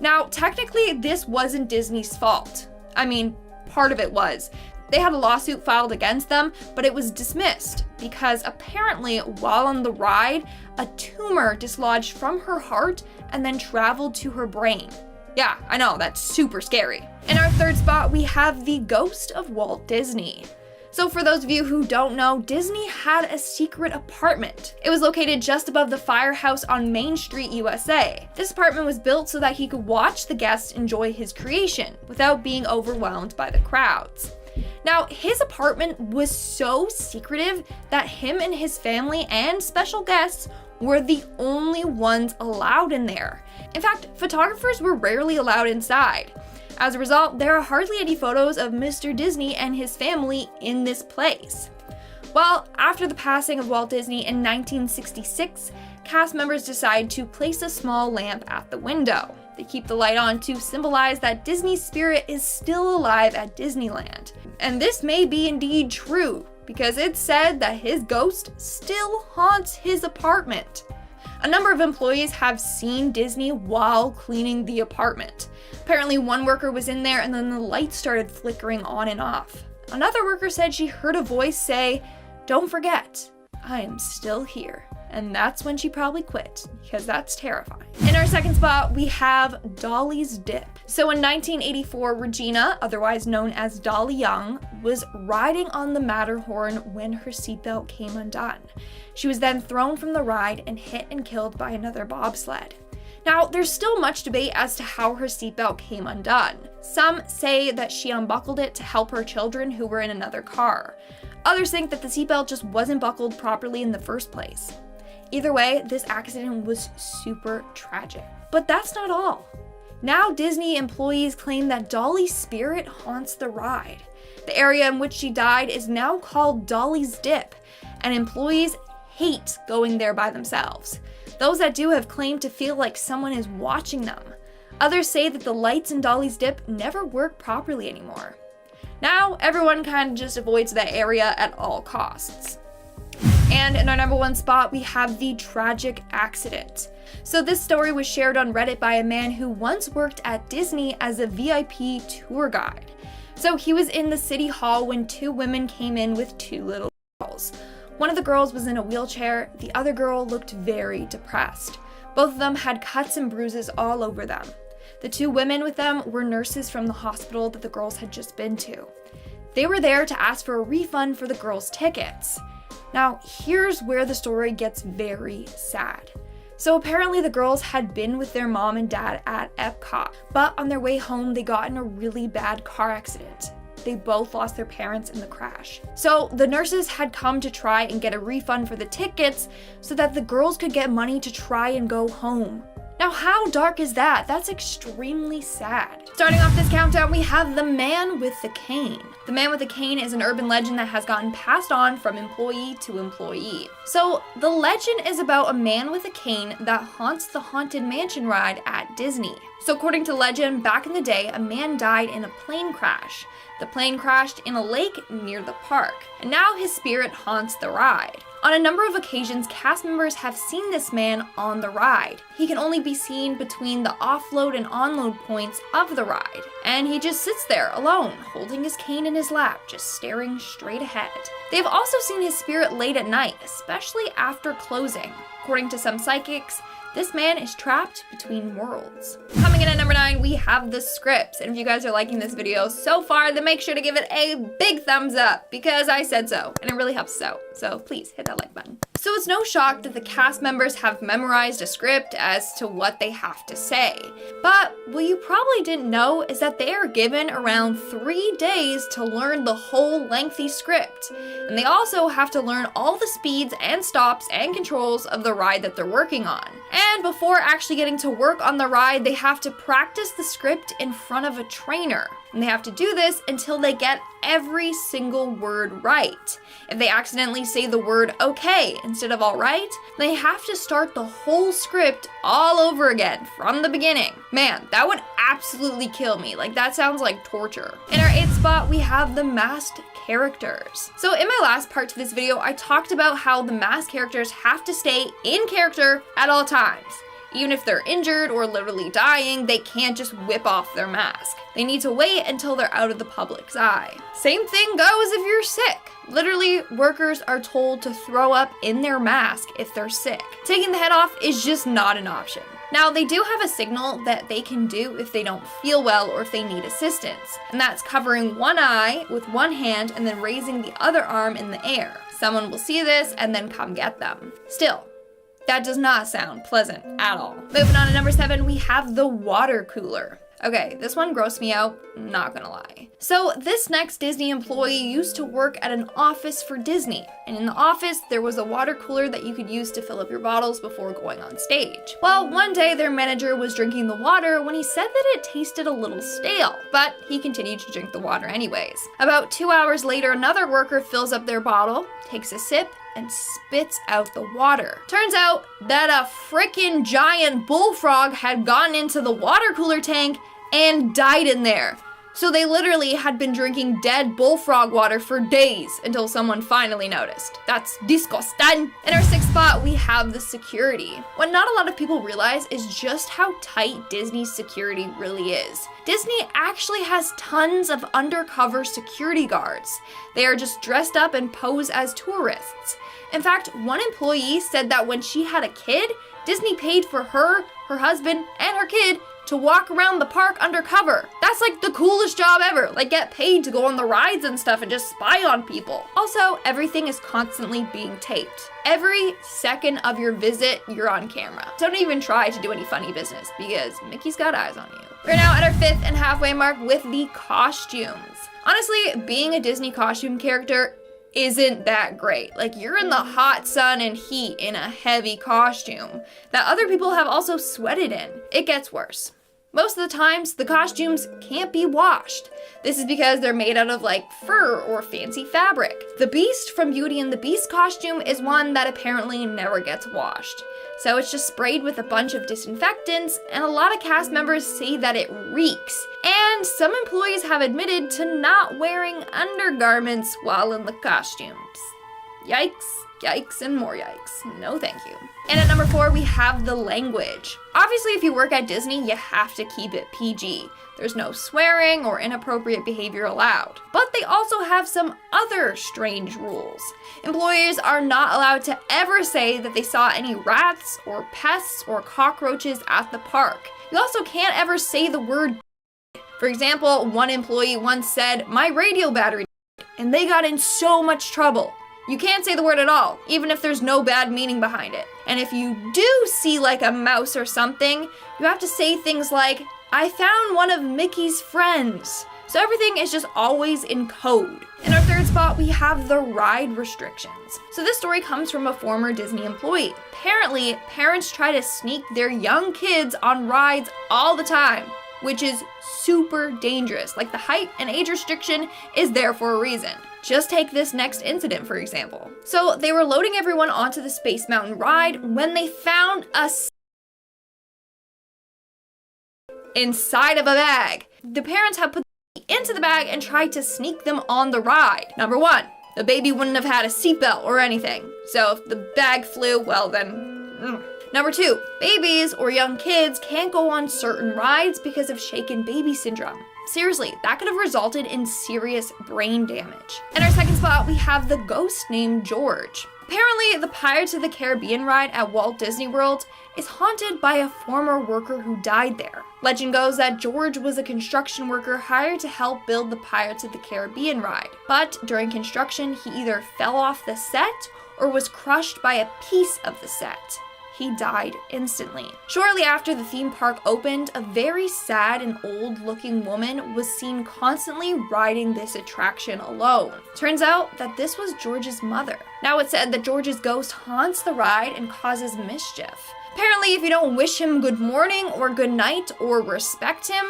Now, technically, this wasn't Disney's fault. I mean, part of it was. They had a lawsuit filed against them, but it was dismissed because apparently, while on the ride, a tumor dislodged from her heart and then traveled to her brain. Yeah, I know, that's super scary. In our third spot, we have the ghost of Walt Disney. So for those of you who don't know, Disney had a secret apartment. It was located just above the firehouse on Main Street, USA. This apartment was built so that he could watch the guests enjoy his creation without being overwhelmed by the crowds. Now, his apartment was so secretive that him and his family and special guests were the only ones allowed in there. In fact, photographers were rarely allowed inside. As a result, there are hardly any photos of Mr. Disney and his family in this place. Well, after the passing of Walt Disney in 1966, cast members decide to place a small lamp at the window. They keep the light on to symbolize that Disney's spirit is still alive at Disneyland. And this may be indeed true, because it's said that his ghost still haunts his apartment. A number of employees have seen Disney while cleaning the apartment. Apparently, one worker was in there and then the lights started flickering on and off. Another worker said she heard a voice say, "Don't forget, I am still here." And that's when she probably quit, because that's terrifying. In our second spot, we have Dolly's Dip. So in 1984, Regina, otherwise known as Dolly Young, was riding on the Matterhorn when her seatbelt came undone. She was then thrown from the ride and hit and killed by another bobsled. Now, there's still much debate as to how her seatbelt came undone. Some say that she unbuckled it to help her children who were in another car. Others think that the seatbelt just wasn't buckled properly in the first place. Either way, this accident was super tragic. But that's not all. Now Disney employees claim that Dolly's spirit haunts the ride. The area in which she died is now called Dolly's Dip, and employees hate going there by themselves. Those that do have claimed to feel like someone is watching them. Others say that the lights in Dolly's Dip never work properly anymore. Now everyone kind of just avoids that area at all costs. And in our number one spot, we have the tragic accident. So this story was shared on Reddit by a man who once worked at Disney as a VIP tour guide. So he was in the city hall when two women came in with two little girls. One of the girls was in a wheelchair, the other girl looked very depressed. Both of them had cuts and bruises all over them. The two women with them were nurses from the hospital that the girls had just been to. They were there to ask for a refund for the girls' tickets. Now, here's where the story gets very sad. So apparently the girls had been with their mom and dad at Epcot, but on their way home, they got in a really bad car accident. They both lost their parents in the crash. So the nurses had come to try and get a refund for the tickets so that the girls could get money to try and go home. Now, how dark is that? That's extremely sad. Starting off this countdown, we have the man with the cane. The man with the cane is an urban legend that has gotten passed on from employee to employee. So the legend is about a man with a cane that haunts the Haunted Mansion ride at Disney. So according to legend, back in the day, a man died in a plane crash. The plane crashed in a lake near the park, and now his spirit haunts the ride. On a number of occasions, cast members have seen this man on the ride. He can only be seen between the offload and onload points of the ride, and he just sits there alone, holding his cane in his lap, just staring straight ahead. They've also seen his spirit late at night, especially after closing. According to some psychics, This man is trapped between worlds. Coming in at number 9, we have the scripts. And if you guys are liking this video so far, then make sure to give it a big thumbs up because I said so, and it really helps us out. So please hit that like button. So it's no shock that the cast members have memorized a script as to what they have to say. But what you probably didn't know is that they are given around 3 days to learn the whole lengthy script. And they also have to learn all the speeds and stops and controls of the ride that they're working on. And before actually getting to work on the ride, they have to practice the script in front of a trainer. And they have to do this until they get every single word right. If they accidentally say the word okay instead of alright, they have to start the whole script all over again from the beginning. Man, that would absolutely kill me. Like, that sounds like torture. In our 8th spot, we have the masked characters. So in my last part to this video, I talked about how the masked characters have to stay in character at all times. Even if they're injured or literally dying, they can't just whip off their mask. They need to wait until they're out of the public's eye. Same thing goes if you're sick. Literally, workers are told to throw up in their mask if they're sick. Taking the head off is just not an option. Now, they do have a signal that they can do if they don't feel well or if they need assistance, and that's covering one eye with one hand and then raising the other arm in the air. Someone will see this and then come get them. Still, that does not sound pleasant at all. Moving on to number 7, we have the water cooler. Okay, this one grossed me out, not gonna lie. So this next Disney employee used to work at an office for Disney, and in the office there was a water cooler that you could use to fill up your bottles before going on stage. Well, one day their manager was drinking the water when he said that it tasted a little stale, but he continued to drink the water anyways. About 2 hours later, another worker fills up their bottle, takes a sip, and spits out the water. Turns out that a frickin' giant bullfrog had gotten into the water cooler tank and died in there. So they literally had been drinking dead bullfrog water for days until someone finally noticed. That's disgusting. In our 6th spot, we have the security. What not a lot of people realize is just how tight Disney's security really is. Disney actually has tons of undercover security guards. They are just dressed up and pose as tourists. In fact, one employee said that when she had a kid, Disney paid for her husband, and her kid to walk around the park undercover. That's like the coolest job ever. Like, get paid to go on the rides and stuff and just spy on people. Also, everything is constantly being taped. Every second of your visit, you're on camera. Don't even try to do any funny business because Mickey's got eyes on you. We're now at our 5th and halfway mark with the costumes. Honestly, being a Disney costume character isn't that great. Like, you're in the hot sun and heat in a heavy costume that other people have also sweated in. It gets worse. Most of the times, the costumes can't be washed. This is because they're made out of like fur or fancy fabric. The Beast from Beauty and the Beast costume is one that apparently never gets washed. So it's just sprayed with a bunch of disinfectants, and a lot of cast members say that it reeks. And some employees have admitted to not wearing undergarments while in the costumes. Yikes, yikes, and more yikes. No thank you. And at number 4, we have the language. Obviously, if you work at Disney, you have to keep it PG. There's no swearing or inappropriate behavior allowed. But they also have some other strange rules. Employees are not allowed to ever say that they saw any rats or pests or cockroaches at the park. You also can't ever say the word. For example, one employee once said, "My radio battery," and they got in so much trouble. You can't say the word at all, even if there's no bad meaning behind it. And if you do see like a mouse or something, you have to say things like, "I found one of Mickey's friends." So everything is just always in code. In our 3rd spot, we have the ride restrictions. So this story comes from a former Disney employee. Apparently, parents try to sneak their young kids on rides all the time, which is super dangerous. Like, the height and age restriction is there for a reason. Just take this next incident, for example. So they were loading everyone onto the Space Mountain ride when they found a inside of a bag. The parents had put into the bag and tried to sneak them on the ride. Number 1, the baby wouldn't have had a seatbelt or anything. So if the bag flew, well then. Number 2, babies or young kids can't go on certain rides because of shaken baby syndrome. Seriously, that could have resulted in serious brain damage. In our 2nd spot, we have the ghost named George. Apparently, the Pirates of the Caribbean ride at Walt Disney World is haunted by a former worker who died there. Legend goes that George was a construction worker hired to help build the Pirates of the Caribbean ride, but during construction, he either fell off the set or was crushed by a piece of the set. He died instantly. Shortly after the theme park opened, a very sad and old-looking woman was seen constantly riding this attraction alone. Turns out that this was George's mother. Now it's said that George's ghost haunts the ride and causes mischief. Apparently, if you don't wish him good morning or good night or respect him,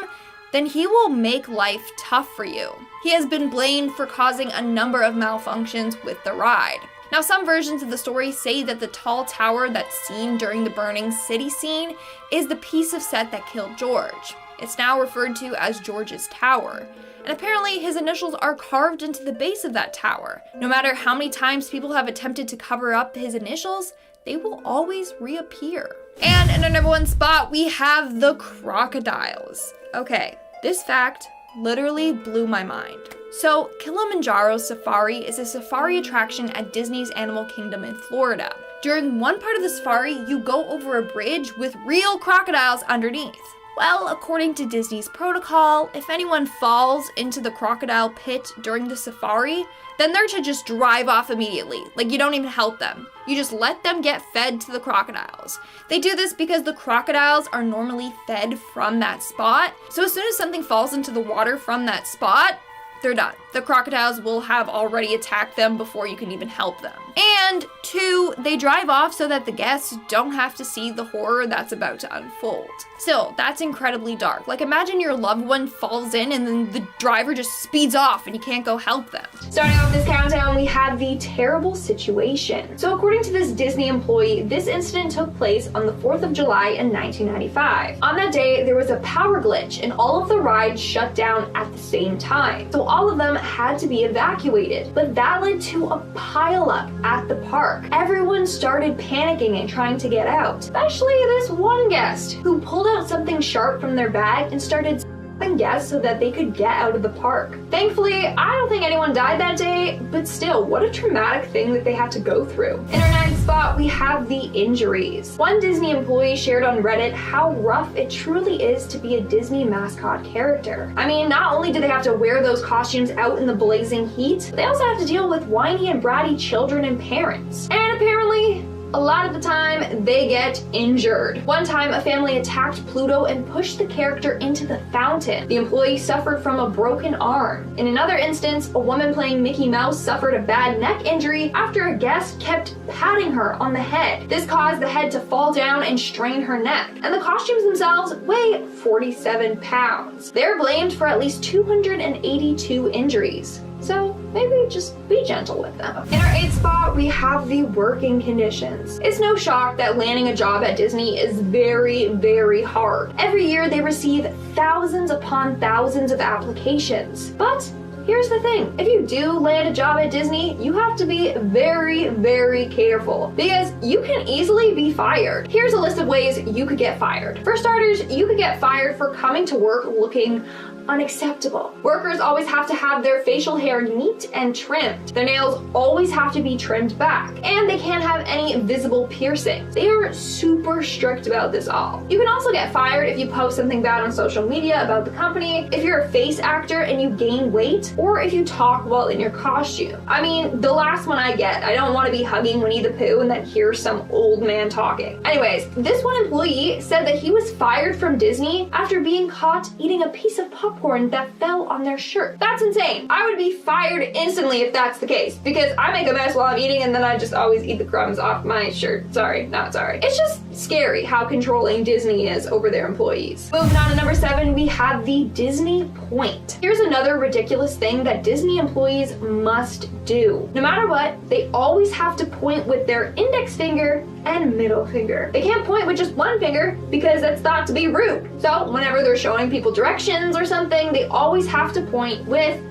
then he will make life tough for you. He has been blamed for causing a number of malfunctions with the ride. Now, some versions of the story say that the tall tower that's seen during the burning city scene is the piece of set that killed George. It's now referred to as George's Tower, and apparently his initials are carved into the base of that tower. No matter how many times people have attempted to cover up his initials, they will always reappear. And in our number one spot, we have the crocodiles. Okay, this fact literally blew my mind. So, Kilimanjaro Safari is a safari attraction at Disney's Animal Kingdom in Florida. During one part of the safari, you go over a bridge with real crocodiles underneath. Well, according to Disney's protocol, if anyone falls into the crocodile pit during the safari, then they're to just drive off immediately. Like, you don't even help them. You just let them get fed to the crocodiles. They do this because the crocodiles are normally fed from that spot. So as soon as something falls into the water from that spot, they're done. The crocodiles will have already attacked them before you can even help them. And 2, they drive off so that the guests don't have to see the horror that's about to unfold. Still, that's incredibly dark. Like, imagine your loved one falls in and then the driver just speeds off and you can't go help them. Starting off this countdown, we have the terrible situation. So according to this Disney employee, this incident took place on the 4th of July in 1995. On that day, there was a power glitch and all of the rides shut down at the same time. So all of them had to be evacuated, but that led to a pileup at the park. Everyone started panicking and trying to get out, especially this one guest who pulled out something sharp from their bag and started stabbing guests so that they could get out of the park. Thankfully, I don't think anyone died that day, but still, what a traumatic thing that they had to go through. In our 9th spot, we have the injuries. One Disney employee shared on Reddit how rough it truly is to be a Disney mascot character. I mean, not only do they have to wear those costumes out in the blazing heat, they also have to deal with whiny and bratty children and parents. And apparently, a lot of the time, they get injured. One time, a family attacked Pluto and pushed the character into the fountain. The employee suffered from a broken arm. In another instance, a woman playing Mickey Mouse suffered a bad neck injury after a guest kept patting her on the head. This caused the head to fall down and strain her neck. And the costumes themselves weigh 47 pounds. They're blamed for at least 282 injuries. So maybe just be gentle with them. In our 8th spot, we have the working conditions. It's no shock that landing a job at Disney is very, very hard. Every year they receive thousands upon thousands of applications. But here's the thing, if you do land a job at Disney, you have to be very, very careful because you can easily be fired. Here's a list of ways you could get fired. For starters, you could get fired for coming to work looking unacceptable. Workers always have to have their facial hair neat and trimmed. Their nails always have to be trimmed back, and they can't have any visible piercings. They are super strict about this all. You can also get fired if you post something bad on social media about the company, if you're a face actor and you gain weight, or if you talk while in your costume. I mean, the last one I get. I don't want to be hugging Winnie the Pooh and then hear some old man talking. Anyways, this one employee said that he was fired from Disney after being caught eating a piece of popcorn that fell on their shirt. That's insane. I would be fired instantly if that's the case, because I make a mess while I'm eating and then I just always eat the crumbs off my shirt. Sorry, not sorry. It's just scary how controlling Disney is over their employees. Moving on to number 7, we have the Disney point. Here's another ridiculous thing that Disney employees must do. No matter what, they always have to point with their index finger and middle finger. They can't point with just one finger because that's thought to be rude. So whenever they're showing people directions or something, they always have to point with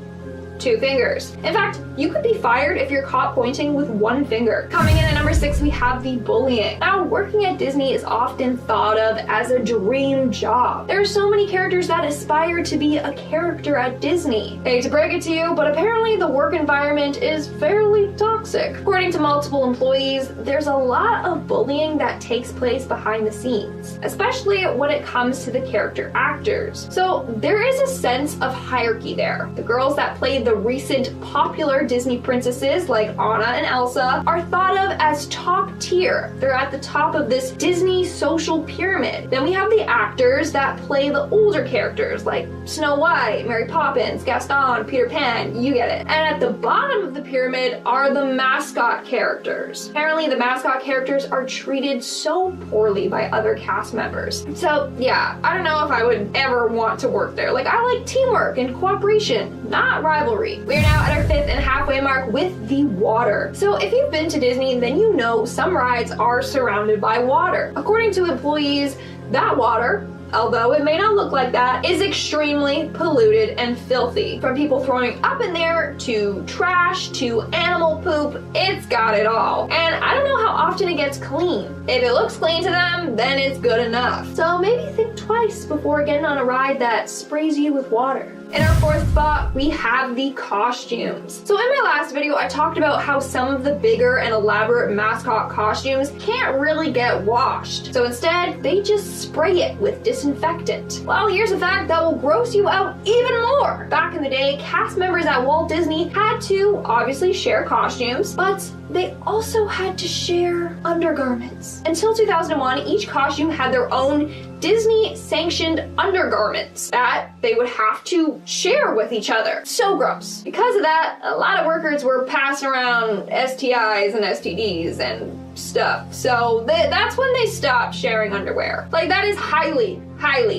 2 fingers. In fact, you could be fired if you're caught pointing with 1 finger. Coming in at number 6, we have the bullying. Now, working at Disney is often thought of as a dream job. There are so many characters that aspire to be a character at Disney. Hate to break it to you, but apparently the work environment is fairly toxic. According to multiple employees, there's a lot of bullying that takes place behind the scenes, especially when it comes to the character actors. So there is a sense of hierarchy there. The girls that played the recent popular Disney princesses like Anna and Elsa are thought of as top tier. They're at the top of this Disney social pyramid. Then we have the actors that play the older characters like Snow White, Mary Poppins, Gaston, Peter Pan, you get it. And at the bottom of the pyramid are the mascot characters. Apparently the mascot characters are treated so poorly by other cast members. So yeah, I don't know if I would ever want to work there. Like, I like teamwork and cooperation, not rivalry. We are now at our 5th and halfway mark with the water. So if you've been to Disney, then you know some rides are surrounded by water. According to employees, that water, although it may not look like that, is extremely polluted and filthy. From people throwing up in there, to trash, to animal poop, it's got it all. And I don't know how often it gets clean. If it looks clean to them, then it's good enough. So maybe think twice before getting on a ride that sprays you with water. In our 4th spot, we have the costumes. So in my last video, I talked about how some of the bigger and elaborate mascot costumes can't really get washed. So instead, they just spray it with disinfectant. Well, here's a fact that will gross you out even more. Back in the day, cast members at Walt Disney had to obviously share costumes, but they also had to share undergarments. Until 2001, each costume had their own Disney-sanctioned undergarments that they would have to share with each other. So gross. Because of that, a lot of workers were passing around STIs and STDs and stuff. So that's when they stopped sharing underwear. Like, that is highly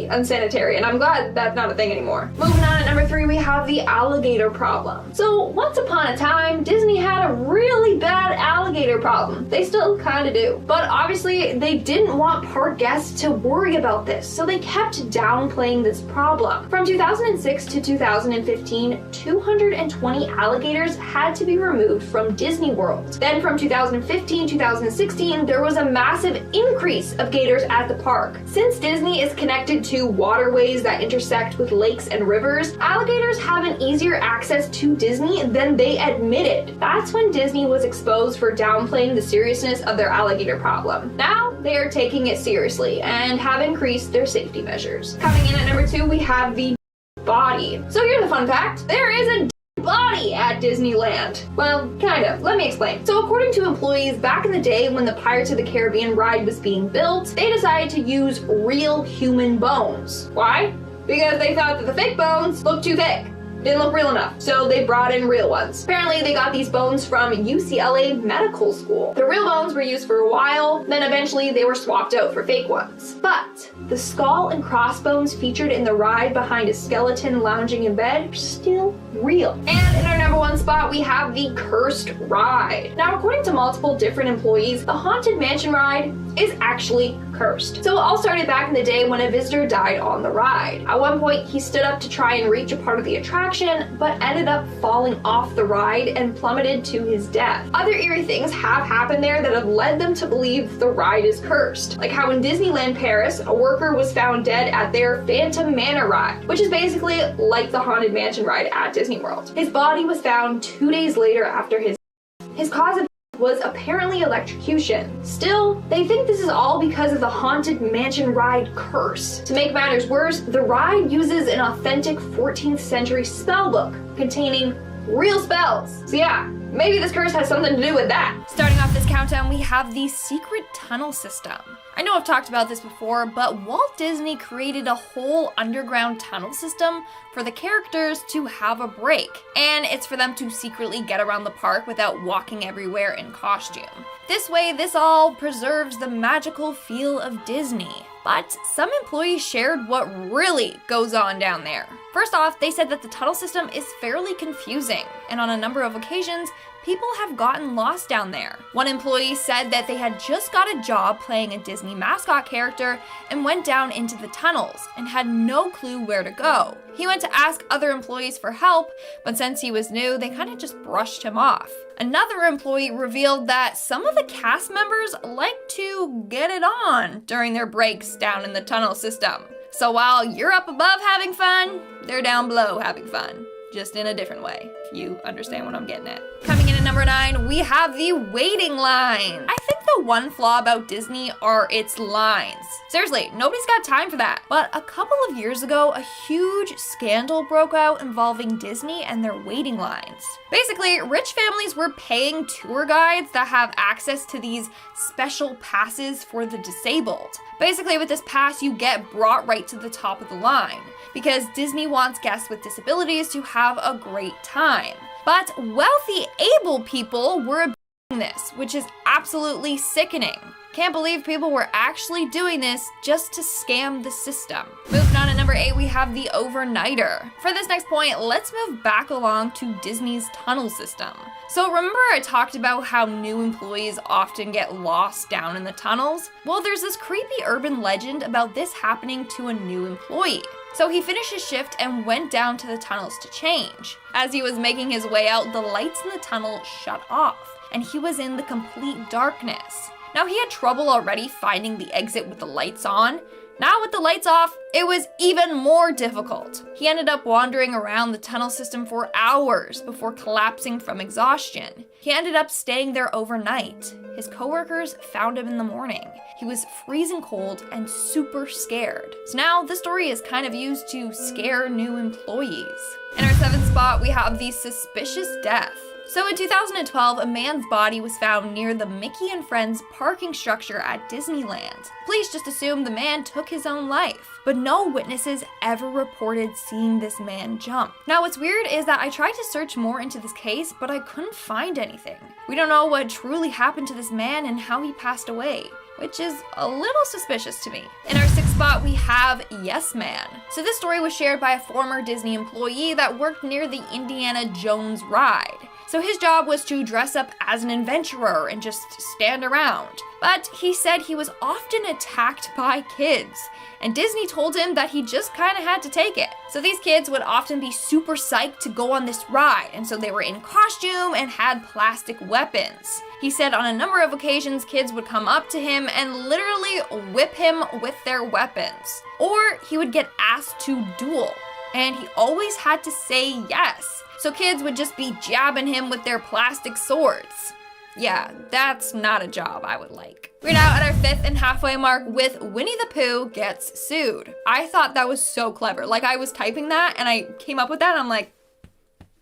unsanitary, and I'm glad that's not a thing anymore. Moving on at number 3, we have the alligator problem. So once upon a time, Disney had a really bad alligator problem. They still kind of do. But obviously, they didn't want park guests to worry about this, so they kept downplaying this problem. From 2006 to 2015, 220 alligators had to be removed from Disney World. Then from 2015 to 2016, there was a massive increase of gators at the park. Since Disney is connected to waterways that intersect with lakes and rivers, alligators have an easier access to Disney than they admitted. That's when Disney was exposed for downplaying the seriousness of their alligator problem. Now, they are taking it seriously and have increased their safety measures. Coming in at number 2, we have the body. So here's a fun fact. There is a body at Disneyland. Well, kind of. Let me explain. So according to employees, back in the day when the Pirates of the Caribbean ride was being built, they decided to use real human bones. Why? Because they thought that the fake bones looked too thick. Didn't look real enough, so they brought in real ones. Apparently, they got these bones from UCLA Medical School. The real bones were used for a while, then eventually they were swapped out for fake ones. But the skull and crossbones featured in the ride behind a skeleton lounging in bed are still real. And in our number 1 spot, we have the Cursed Ride. Now, according to multiple different employees, the Haunted Mansion ride is actually cursed. So it all started back in the day when a visitor died on the ride. At one point, he stood up to try and reach a part of the attraction, but ended up falling off the ride and plummeted to his death. Other eerie things have happened there that have led them to believe the ride is cursed. Like how in Disneyland Paris, a worker was found dead at their Phantom Manor ride, which is basically like the Haunted Mansion ride at Disney World. His body was found 2 days later after his cause of was apparently electrocution. Still, they think this is all because of the Haunted Mansion ride curse. To make matters worse, the ride uses an authentic 14th century spell book containing real spells. So yeah, maybe this curse has something to do with that. Starting off this countdown, we have the secret tunnel system. I know I've talked about this before, but Walt Disney created a whole underground tunnel system for the characters to have a break. And it's for them to secretly get around the park without walking everywhere in costume. This way, this all preserves the magical feel of Disney. But some employees shared what really goes on down there. First off, they said that the tunnel system is fairly confusing, and on a number of occasions, people have gotten lost down there. One employee said that they had just got a job playing a Disney mascot character and went down into the tunnels and had no clue where to go. He went to ask other employees for help, but since he was new, they kind of just brushed him off. Another employee revealed that some of the cast members like to get it on during their breaks down in the tunnel system. So while you're up above having fun, they're down below having fun. Just in a different way, if you understand what I'm getting at. Coming in at number 9, we have the waiting line. I think the one flaw about Disney are its lines. Seriously, nobody's got time for that. But a couple of years ago, a huge scandal broke out involving Disney and their waiting lines. Basically, rich families were paying tour guides that have access to these special passes for the disabled. Basically, with this pass, you get brought right to the top of the line, because Disney wants guests with disabilities to have a great time. But wealthy, able people were abusing this, which is absolutely sickening. Can't believe people were actually doing this just to scam the system. Moving on to number 8, we have the overnighter. For this next point, let's move back along to Disney's tunnel system. So remember I talked about how new employees often get lost down in the tunnels? Well, there's this creepy urban legend about this happening to a new employee. So he finished his shift and went down to the tunnels to change. As he was making his way out, the lights in the tunnel shut off, and he was in the complete darkness. Now, he had trouble already finding the exit with the lights on. Now with the lights off, it was even more difficult. He ended up wandering around the tunnel system for hours before collapsing from exhaustion. He ended up staying there overnight. His coworkers found him in the morning. He was freezing cold and super scared. So now this story is kind of used to scare new employees. In our 7th spot, we have the suspicious death. So in 2012, a man's body was found near the Mickey and Friends parking structure at Disneyland. Police just assumed the man took his own life, but no witnesses ever reported seeing this man jump. Now what's weird is that I tried to search more into this case, but I couldn't find anything. We don't know what truly happened to this man and how he passed away, which is a little suspicious to me. In our 6th spot, we have Yes Man. So this story was shared by a former Disney employee that worked near the Indiana Jones ride. So his job was to dress up as an adventurer and just stand around. But he said he was often attacked by kids, and Disney told him that he just kind of had to take it. So these kids would often be super psyched to go on this ride, and so they were in costume and had plastic weapons. He said on a number of occasions, kids would come up to him and literally whip him with their weapons. Or he would get asked to duel, and he always had to say yes. So kids would just be jabbing him with their plastic swords. Yeah, that's not a job I would like. We're now at our 5th and halfway mark with Winnie the Pooh gets sued. I thought that was so clever. Like, I was typing that and I came up with that and I'm like,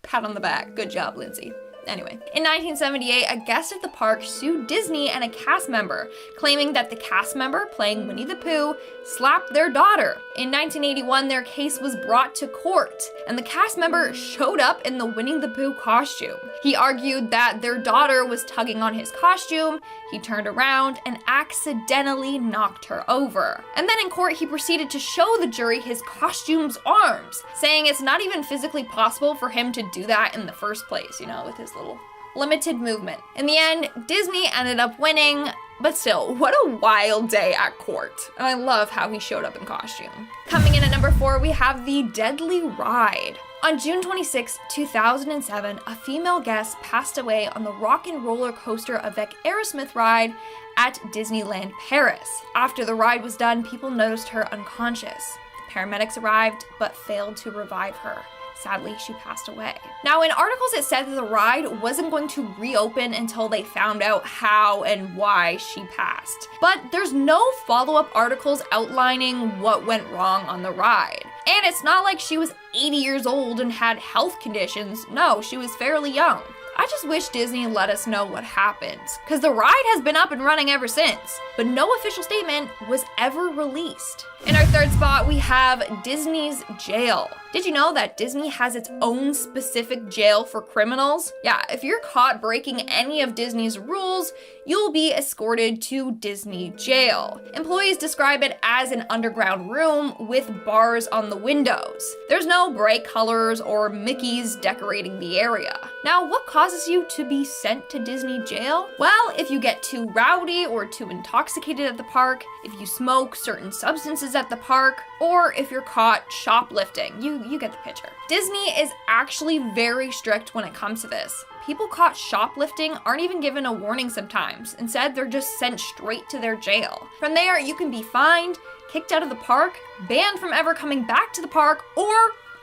pat on the back. Good job, Lindsay. Anyway, in 1978, a guest at the park sued Disney and a cast member, claiming that the cast member playing Winnie the Pooh slapped their daughter. In 1981, their case was brought to court, and the cast member showed up in the Winnie the Pooh costume. He argued that their daughter was tugging on his costume, he turned around and accidentally knocked her over. And then in court, he proceeded to show the jury his costume's arms, saying it's not even physically possible for him to do that in the first place, you know, with his little limited movement. In the end, Disney ended up winning, but still, what a wild day at court. And I love how he showed up in costume. Coming in at number 4, we have the Deadly Ride. On June 26, 2007, a female guest passed away on the Rock and Roller Coaster avec Aerosmith ride at Disneyland Paris. After the ride was done, people noticed her unconscious. The paramedics arrived, but failed to revive her. Sadly, she passed away. Now, in articles, it said that the ride wasn't going to reopen until they found out how and why she passed. But there's no follow-up articles outlining what went wrong on the ride. And it's not like she was 80 years old and had health conditions. No, she was fairly young. I just wish Disney let us know what happens, because the ride has been up and running ever since, but no official statement was ever released. In our third spot, we have Disney's jail. Did you know that Disney has its own specific jail for criminals? Yeah, if you're caught breaking any of Disney's rules, you'll be escorted to Disney jail. Employees describe it as an underground room with bars on the windows. There's no bright colors or Mickeys decorating the area. Now, what causes you to be sent to Disney jail? Well, if you get too rowdy or too intoxicated at the park, if you smoke certain substances at the park, or if you're caught shoplifting. You get the picture. Disney is actually very strict when it comes to this. People caught shoplifting aren't even given a warning sometimes. Instead, they're just sent straight to their jail. From there, you can be fined, kicked out of the park, banned from ever coming back to the park, or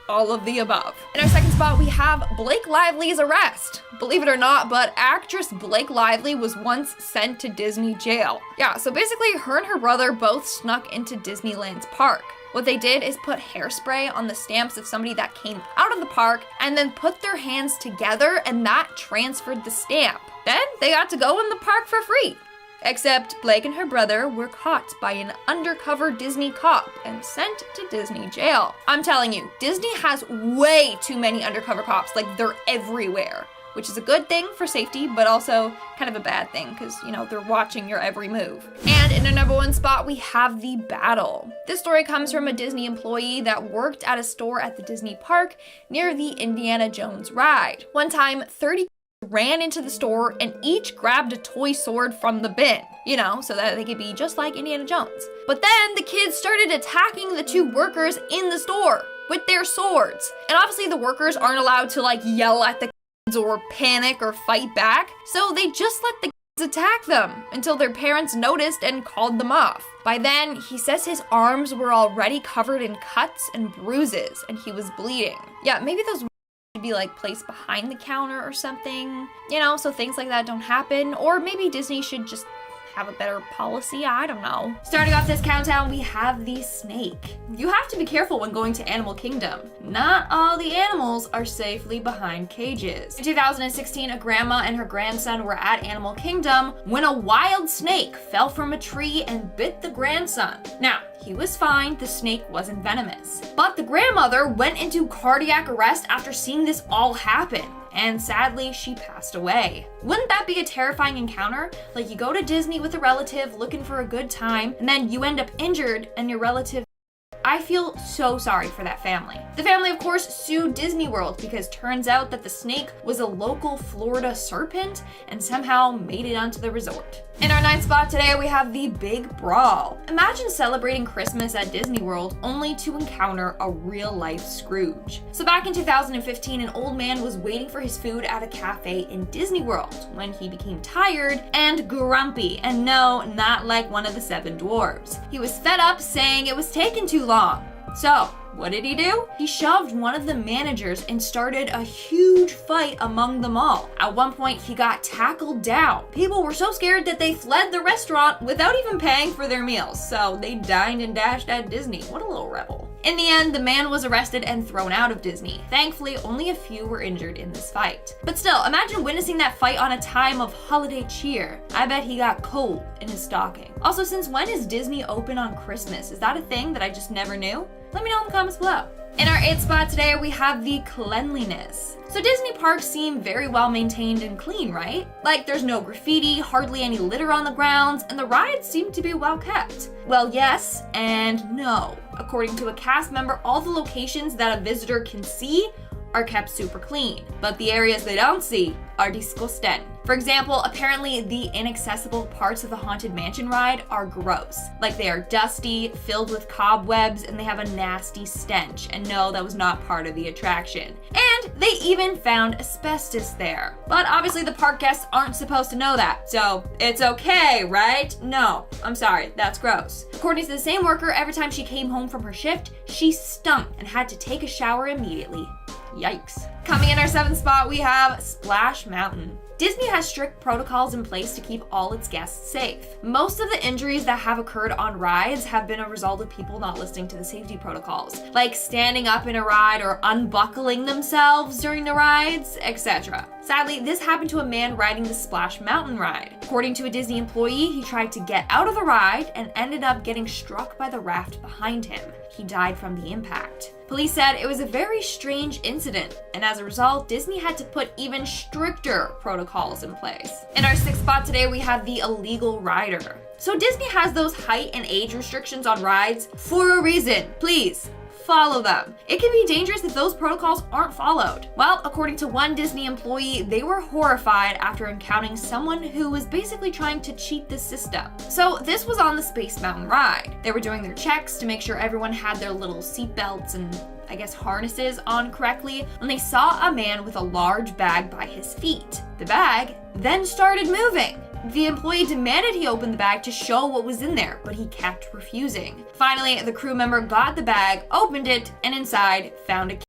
all of the above. In our second spot, we have Blake Lively's arrest. Believe it or not, but actress Blake Lively was once sent to Disney jail. Yeah, so basically her and her brother both snuck into Disneyland's park. What they did is put hairspray on the stamps of somebody that came out of the park and then put their hands together, and that transferred the stamp. Then they got to go in the park for free. Except Blake and her brother were caught by an undercover Disney cop and sent to Disney jail. I'm telling you, Disney has way too many undercover cops, like they're everywhere. Which is a good thing for safety, but also kind of a bad thing because, you know, they're watching your every move. And in our number one spot, we have the battle. This story comes from a Disney employee that worked at a store at the Disney park near the Indiana Jones ride. One time, 30 ran into the store and each grabbed a toy sword from the bin, you know, so that they could be just like Indiana Jones. But then the kids started attacking the two workers in the store with their swords. And obviously the workers aren't allowed to like yell at the kids or panic or fight back, so they just let the kids attack them until their parents noticed and called them off. By then, he says his arms were already covered in cuts and bruises and he was bleeding. Yeah, maybe those should be like placed behind the counter or something, you know, so things like that don't happen. Or maybe Disney should just have a better policy, I don't know. Starting off this countdown, we have the snake. You have to be careful when going to Animal Kingdom. Not all the animals are safely behind cages. In 2016, a grandma and her grandson were at Animal Kingdom when a wild snake fell from a tree and bit the grandson. Now, he was fine, the snake wasn't venomous. But the grandmother went into cardiac arrest after seeing this all happen. And sadly, she passed away. Wouldn't that be a terrifying encounter? Like you go to Disney with a relative looking for a good time, and then you end up injured and your relative. I feel so sorry for that family. The family, of course, sued Disney World because turns out that the snake was a local Florida serpent and somehow made it onto the resort. In our ninth spot today, we have the Big Brawl. Imagine celebrating Christmas at Disney World only to encounter a real-life Scrooge. So back in 2015, an old man was waiting for his food at a cafe in Disney World when he became tired and grumpy. And no, not like one of the 7 dwarves. He was fed up, saying it was taking too long. So, what did he do? He shoved one of the managers and started a huge fight among them all. At one point, he got tackled down. People were so scared that they fled the restaurant without even paying for their meals. So they dined and dashed at Disney. What a little rebel. In the end, the man was arrested and thrown out of Disney. Thankfully, only a few were injured in this fight. But still, imagine witnessing that fight on a time of holiday cheer. I bet he got coal in his stocking. Also, since when is Disney open on Christmas? Is that a thing that I just never knew? Let me know in the comments below. In our 8th spot today, we have the cleanliness. So Disney parks seem very well maintained and clean, right? Like there's no graffiti, hardly any litter on the grounds, and the rides seem to be well kept. Well, yes and no. According to a cast member, all the locations that a visitor can see are kept super clean, but the areas they don't see are disgusting. For example, apparently the inaccessible parts of the Haunted Mansion ride are gross. Like they are dusty, filled with cobwebs, and they have a nasty stench. And no, that was not part of the attraction. And they even found asbestos there. But obviously the park guests aren't supposed to know that, so it's okay, right? No, I'm sorry, that's gross. According to the same worker, every time she came home from her shift, she stunk and had to take a shower immediately. Yikes. Coming in our 7th spot, we have Splash Mountain. Disney has strict protocols in place to keep all its guests safe. Most of the injuries that have occurred on rides have been a result of people not listening to the safety protocols, like standing up in a ride or unbuckling themselves during the rides, etc. Sadly, this happened to a man riding the Splash Mountain ride. According to a Disney employee, he tried to get out of the ride and ended up getting struck by the raft behind him. He died from the impact. Police said it was a very strange incident, and as a result, Disney had to put even stricter protocols in place. In our sixth spot today, we have the illegal rider. So Disney has those height and age restrictions on rides for a reason. Please, follow them. It can be dangerous if those protocols aren't followed. Well, according to one Disney employee, they were horrified after encountering someone who was basically trying to cheat the system. So this was on the Space Mountain ride. They were doing their checks to make sure everyone had their little seat belts and I guess harnesses on correctly when they saw a man with a large bag by his feet. The bag then started moving. The employee demanded he open the bag to show what was in there, but he kept refusing. Finally, the crew member got the bag, opened it, and inside found a kid.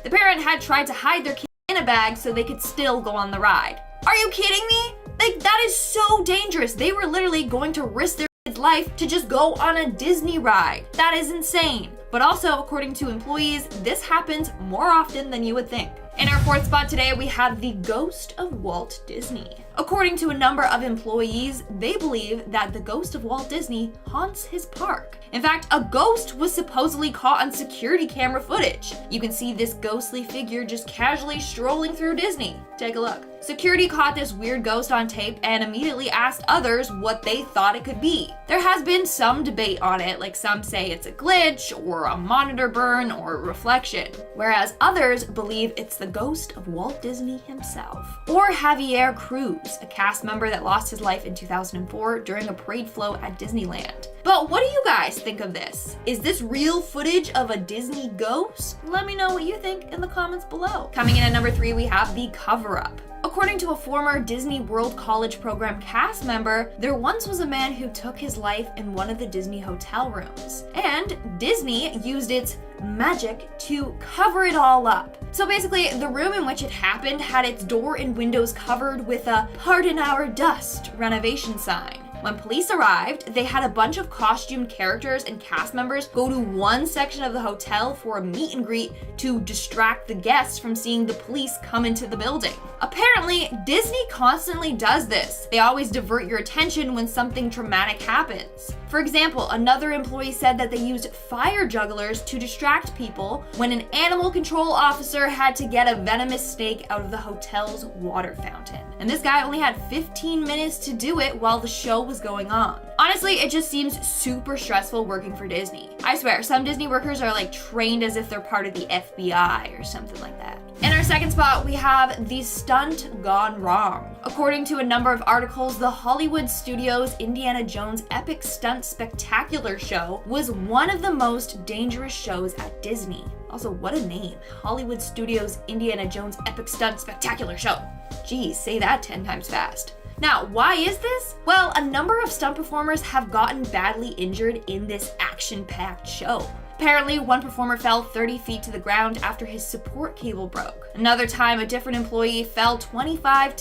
The parent had tried to hide their kid in a bag so they could still go on the ride. Are you kidding me? Like, that is so dangerous. They were literally going to risk their kid's life to just go on a Disney ride. That is insane. But also, according to employees, this happens more often than you would think. In our fourth spot today, we have the ghost of Walt Disney. According to a number of employees, they believe that the ghost of Walt Disney haunts his park. In fact, a ghost was supposedly caught on security camera footage. You can see this ghostly figure just casually strolling through Disney. Take a look. Security caught this weird ghost on tape and immediately asked others what they thought it could be. There has been some debate on it, like some say it's a glitch or a monitor burn or a reflection, whereas others believe it's the ghost of Walt Disney himself. Or Javier Cruz, a cast member that lost his life in 2004 during a parade float at Disneyland. But what do you guys think of this? Is this real footage of a Disney ghost? Let me know what you think in the comments below. Coming in at number 3, we have the cover-up. According to a former Disney World College Program cast member, there once was a man who took his life in one of the Disney hotel rooms. And Disney used its magic to cover it all up. So basically, the room in which it happened had its door and windows covered with a "Pardon our dust" renovation sign. When police arrived, they had a bunch of costumed characters and cast members go to one section of the hotel for a meet and greet to distract the guests from seeing the police come into the building. Apparently, Disney constantly does this. They always divert your attention when something dramatic happens. For example, another employee said that they used fire jugglers to distract people when an animal control officer had to get a venomous snake out of the hotel's water fountain. And this guy only had 15 minutes to do it while the show was going on. Honestly, it just seems super stressful working for Disney. I swear, some Disney workers are like trained as if they're part of the FBI or something like that. In our second spot, we have the stunt gone wrong. According to a number of articles, the Hollywood Studios Indiana Jones Epic Stunt Spectacular Show was one of the most dangerous shows at Disney. Also, what a name. Hollywood Studios Indiana Jones Epic Stunt Spectacular Show. Geez, say that 10 times fast. Now, why is this? Well, a number of stunt performers have gotten badly injured in this action-packed show. Apparently, one performer fell 30 feet to the ground after his support cable broke. Another time, a different performer fell 25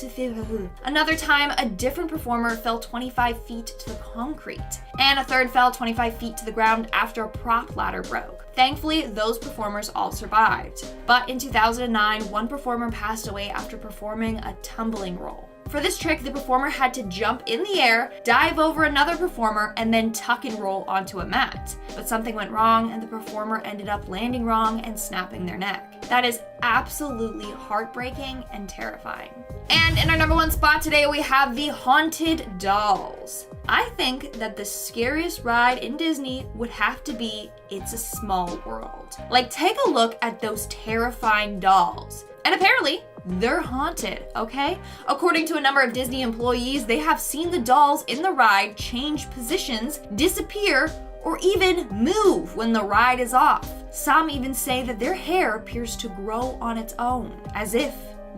feet to the concrete. And a third fell 25 feet to the ground after a prop ladder broke. Thankfully, those performers all survived. But in 2009, one performer passed away after performing a tumbling roll. For this trick, the performer had to jump in the air, dive over another performer, and then tuck and roll onto a mat. But something went wrong, and the performer ended up landing wrong and snapping their neck. That is absolutely heartbreaking and terrifying. And in our number 1 spot today, we have the Haunted Dolls. I think that the scariest ride in Disney would have to be It's a Small World. Like, take a look at those terrifying dolls. And apparently, they're haunted, okay? According to a number of Disney employees, they have seen the dolls in the ride change positions, disappear, or even move when the ride is off. Some even say that their hair appears to grow on its own, as if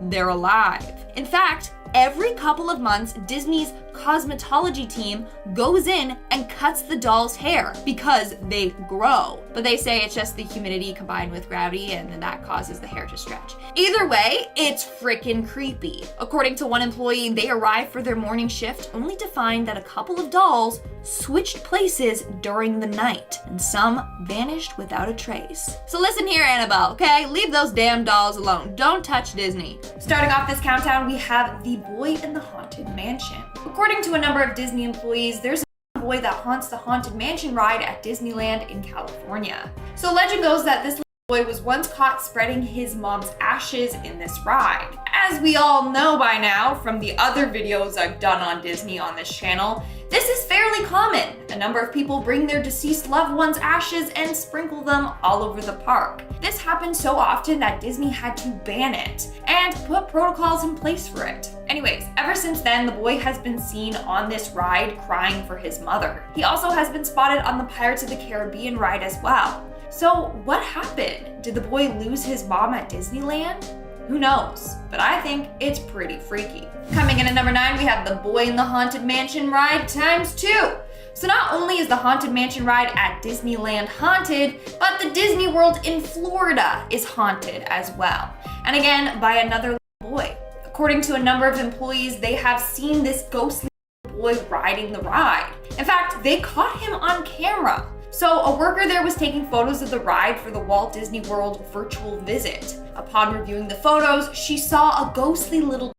they're alive. In fact, every couple of months, Disney's cosmetology team goes in and cuts the doll's hair because they grow. But they say it's just the humidity combined with gravity and then that causes the hair to stretch. Either way, it's freaking creepy. According to one employee, they arrived for their morning shift only to find that a couple of dolls switched places during the night, and some vanished without a trace. So listen here, Annabelle, okay? Leave those damn dolls alone. Don't touch Disney. Starting off this countdown, we have the boy in the haunted mansion. According to a number of Disney employees, there's a boy that haunts the Haunted Mansion ride at Disneyland in California. So legend goes that this boy was once caught spreading his mom's ashes in this ride. As we all know by now from the other videos I've done on Disney on this channel, this is fairly common. A number of people bring their deceased loved ones' ashes and sprinkle them all over the park. This happened so often that Disney had to ban it and put protocols in place for it. Anyways, ever since then, the boy has been seen on this ride crying for his mother. He also has been spotted on the Pirates of the Caribbean ride as well. So what happened? Did the boy lose his mom at Disneyland? Who knows? But I think it's pretty freaky. Coming in at number 9, we have the Boy in the Haunted Mansion ride ×2. So not only is the Haunted Mansion ride at Disneyland haunted, but the Disney World in Florida is haunted as well. And again, by another boy. According to a number of employees, they have seen this ghostly boy riding the ride. In fact, they caught him on camera. So a worker there was taking photos of the ride for the Walt Disney World virtual visit. Upon reviewing the photos, she saw a ghostly little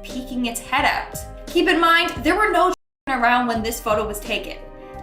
peeking its head out. Keep in mind, there were no children around when this photo was taken.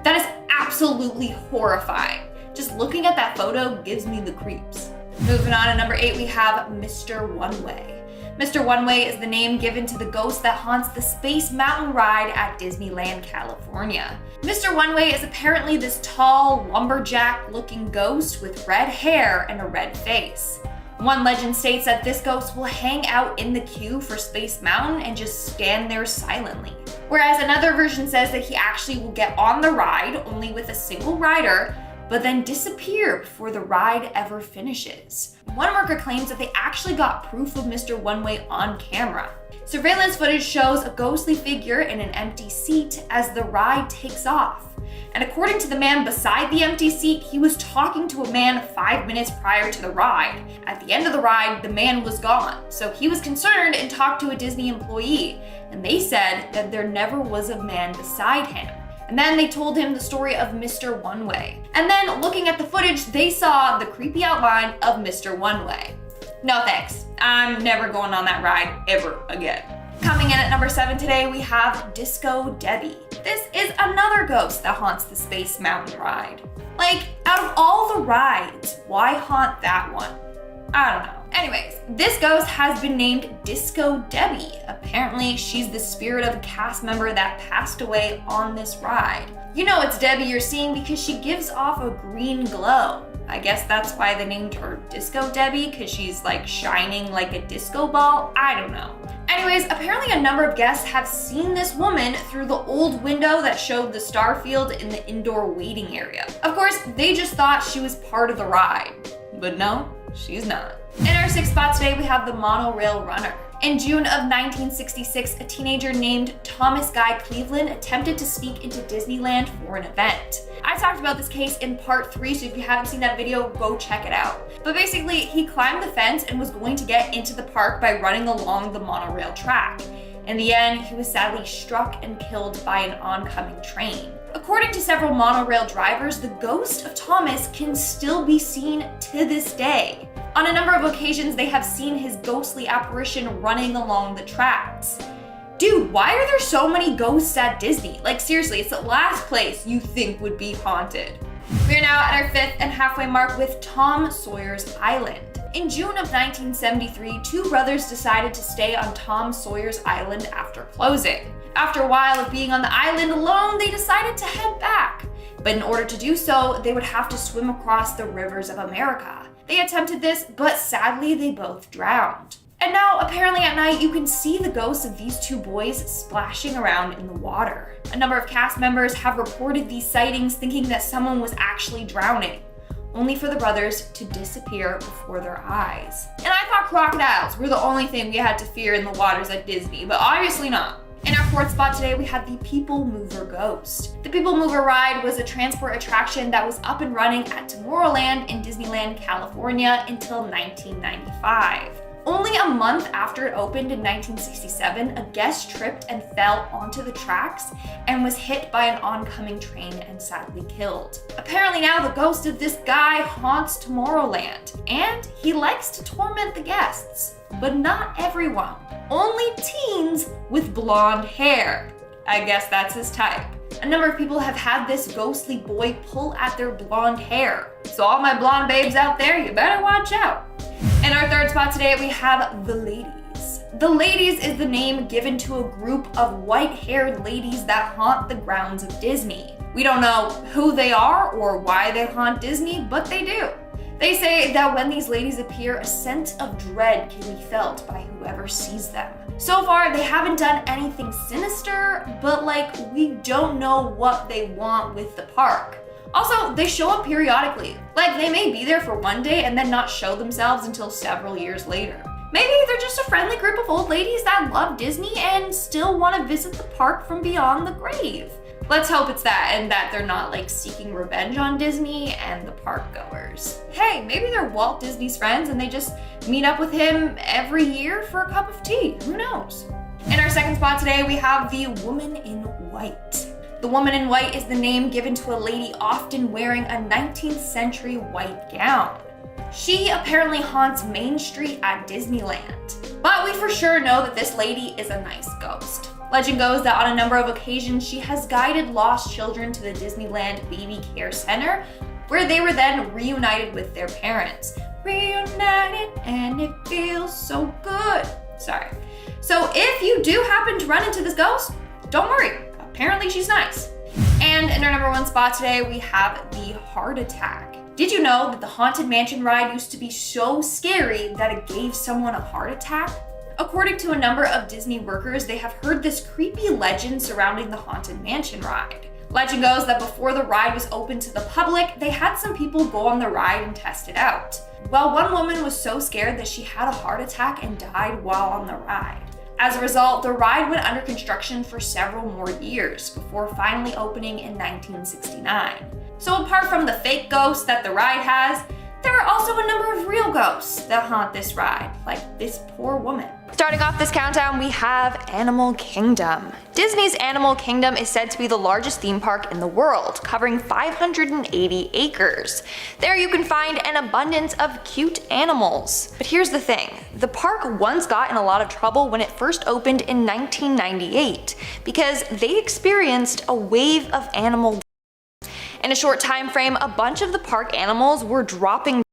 That is absolutely horrifying. Just looking at that photo gives me the creeps. Moving on to number 8, we have Mr. One Way. Mr. One Way is the name given to the ghost that haunts the Space Mountain ride at Disneyland, California. Mr. One Way is apparently this tall, lumberjack-looking ghost with red hair and a red face. One legend states that this ghost will hang out in the queue for Space Mountain and just stand there silently. Whereas another version says that he actually will get on the ride only with a single rider, but then disappear before the ride ever finishes. One worker claims that they actually got proof of Mr. One Way on camera. Surveillance footage shows a ghostly figure in an empty seat as the ride takes off. And according to the man beside the empty seat, he was talking to a man 5 minutes prior to the ride. At the end of the ride, the man was gone. So he was concerned and talked to a Disney employee, and they said that there never was a man beside him. And then they told him the story of Mr. One Way. And then looking at the footage, they saw the creepy outline of Mr. One Way. No thanks. I'm never going on that ride ever again. Coming in at number 7 today, we have Disco Debbie. This is another ghost that haunts the Space Mountain ride. Like, out of all the rides, why haunt that one? I don't know. Anyways, this ghost has been named Disco Debbie. Apparently, she's the spirit of a cast member that passed away on this ride. You know it's Debbie you're seeing because she gives off a green glow. I guess that's why they named her Disco Debbie, because she's like shining like a disco ball. I don't know. Anyways, apparently a number of guests have seen this woman through the old window that showed the star field in the indoor waiting area. Of course, they just thought she was part of the ride, but no, she's not. In our 6th spot today, we have the Monorail Runner. In June of 1966, a teenager named Thomas Guy Cleveland attempted to sneak into Disneyland for an event. I talked about this case in part 3, so if you haven't seen that video, go check it out. But basically, he climbed the fence and was going to get into the park by running along the monorail track. In the end, he was sadly struck and killed by an oncoming train. According to several monorail drivers, the ghost of Thomas can still be seen to this day. On a number of occasions, they have seen his ghostly apparition running along the tracks. Dude, why are there so many ghosts at Disney? Like seriously, it's the last place you think would be haunted. We are now at our 5th and halfway mark with Tom Sawyers Island. In June of 1973, 2 brothers decided to stay on Tom Sawyers Island after closing. After a while of being on the island alone, they decided to head back. But in order to do so, they would have to swim across the rivers of America. They attempted this, but sadly they both drowned. And now, apparently at night, you can see the ghosts of these 2 boys splashing around in the water. A number of cast members have reported these sightings thinking that someone was actually drowning, only for the brothers to disappear before their eyes. And I thought crocodiles were the only thing we had to fear in the waters at Disney, but obviously not. In our fourth spot today, we have the People Mover Ghost. The People Mover ride was a transport attraction that was up and running at Tomorrowland in Disneyland, California until 1995. Only a month after it opened in 1967, a guest tripped and fell onto the tracks and was hit by an oncoming train and sadly killed. Apparently now the ghost of this guy haunts Tomorrowland, and he likes to torment the guests, but not everyone. Only teens with blonde hair. I guess that's his type. A number of people have had this ghostly boy pull at their blonde hair. So all my blonde babes out there, you better watch out. In our third spot today, we have the Ladies. The Ladies is the name given to a group of white-haired ladies that haunt the grounds of Disney. We don't know who they are or why they haunt Disney, but they do. They say that when these ladies appear, a sense of dread can be felt by whoever sees them. So far, they haven't done anything sinister, but we don't know what they want with the park. Also, they show up periodically. They may be there for one day and then not show themselves until several years later. Maybe they're just a friendly group of old ladies that love Disney and still want to visit the park from beyond the grave. Let's hope it's that, and that they're not seeking revenge on Disney and the park goers. Hey, maybe they're Walt Disney's friends and they just meet up with him every year for a cup of tea. Who knows? In our second spot today, we have the Woman in White. The Woman in White is the name given to a lady often wearing a 19th century white gown. She apparently haunts Main Street at Disneyland, but we for sure know that this lady is a nice ghost. Legend goes that on a number of occasions she has guided lost children to the Disneyland Baby Care Center, where they were then reunited with their parents. Reunited and it feels so good. Sorry. So if you do happen to run into this ghost, don't worry. Apparently she's nice. And in our number one spot today, we have the Heart Attack. Did you know that the Haunted Mansion ride used to be so scary that it gave someone a heart attack? According to a number of Disney workers, they have heard this creepy legend surrounding the Haunted Mansion ride. Legend goes that before the ride was open to the public, they had some people go on the ride and test it out. Well, one woman was so scared that she had a heart attack and died while on the ride. As a result, the ride went under construction for several more years before finally opening in 1969. So apart from the fake ghosts that the ride has, there are also a number of real ghosts that haunt this ride, like this poor woman. Starting off this countdown, we have Animal Kingdom. Disney's Animal Kingdom is said to be the largest theme park in the world, covering 580 acres. There you can find an abundance of cute animals. But here's the thing, the park once got in a lot of trouble when it first opened in 1998, because they experienced a wave of animal deaths. In a short time frame, a bunch of the park animals were dropping dead.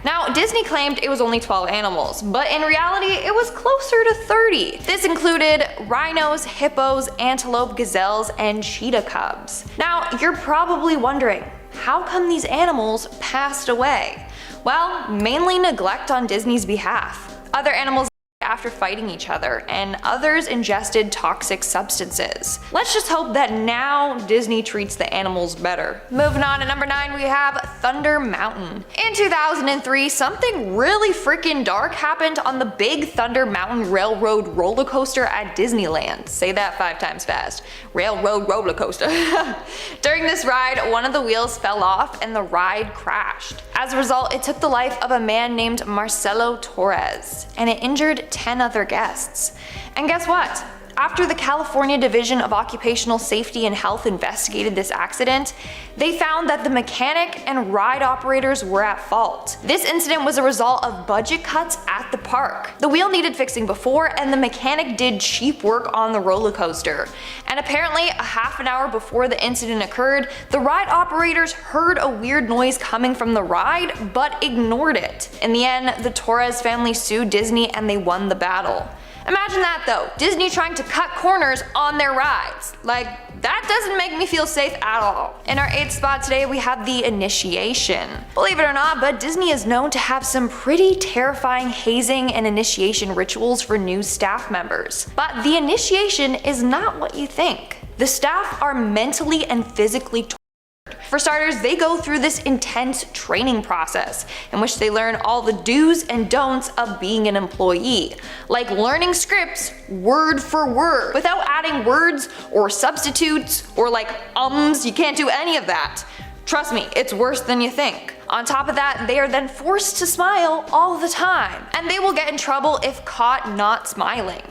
Now, Disney claimed it was only 12 animals, but in reality, it was closer to 30. This included rhinos, hippos, antelope, gazelles, and cheetah cubs. Now, you're probably wondering, how come these animals passed away? Well, mainly neglect on Disney's behalf. Other animals after fighting each other, and others ingested toxic substances. Let's just hope that now Disney treats the animals better. Moving on to number 9, we have Thunder Mountain. In 2003, something really freaking dark happened on the Big Thunder Mountain Railroad roller coaster at Disneyland. Say that 5 times fast. Railroad roller coaster. During this ride, one of the wheels fell off and the ride crashed. As a result, it took the life of a man named Marcelo Torres, and it injured 10 other guests. And guess what? After the California Division of Occupational Safety and Health investigated this accident, they found that the mechanic and ride operators were at fault. This incident was a result of budget cuts at the park. The wheel needed fixing before, and the mechanic did cheap work on the roller coaster. And apparently, a half an hour before the incident occurred, the ride operators heard a weird noise coming from the ride, but ignored it. In the end, the Torres family sued Disney and they won the battle. Imagine that though, Disney trying to cut corners on their rides. That doesn't make me feel safe at all. In our 8th spot today, we have the Initiation. Believe it or not, but Disney is known to have some pretty terrifying hazing and initiation rituals for new staff members. But the initiation is not what you think. The staff are mentally and physically tortured. For starters, they go through this intense training process in which they learn all the do's and don'ts of being an employee, like learning scripts word for word without adding words or substitutes or like ums. You can't do any of that. Trust me, it's worse than you think. On top of that, they are then forced to smile all the time, and they will get in trouble if caught not smiling.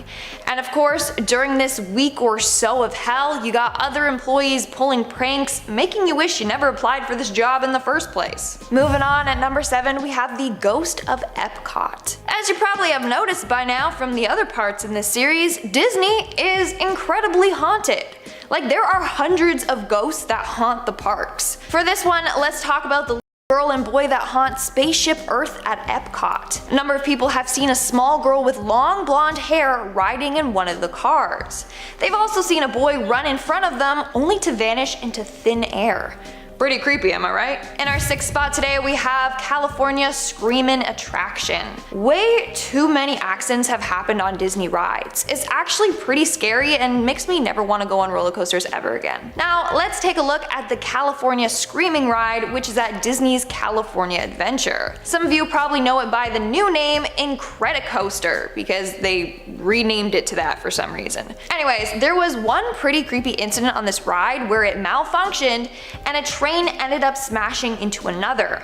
And of course, during this week or so of hell, you got other employees pulling pranks, making you wish you never applied for this job in the first place. Moving on, at number 7, we have the Ghost of Epcot. As you probably have noticed by now from the other parts in this series, Disney is incredibly haunted. Like, there are hundreds of ghosts that haunt the parks. For this one, let's talk about the girl and boy that haunt Spaceship Earth at Epcot. A number of people have seen a small girl with long blonde hair riding in one of the cars. They've also seen a boy run in front of them only to vanish into thin air. Pretty creepy, am I right? In our 6th spot today, we have California Screamin' Attraction. Way too many accidents have happened on Disney rides. It's actually pretty scary and makes me never want to go on roller coasters ever again. Now, let's take a look at the California Screaming ride, which is at Disney's California Adventure. Some of you probably know it by the new name Incredicoaster, because they renamed it to that for some reason. Anyways, there was one pretty creepy incident on this ride where it malfunctioned and a train ended up smashing into another.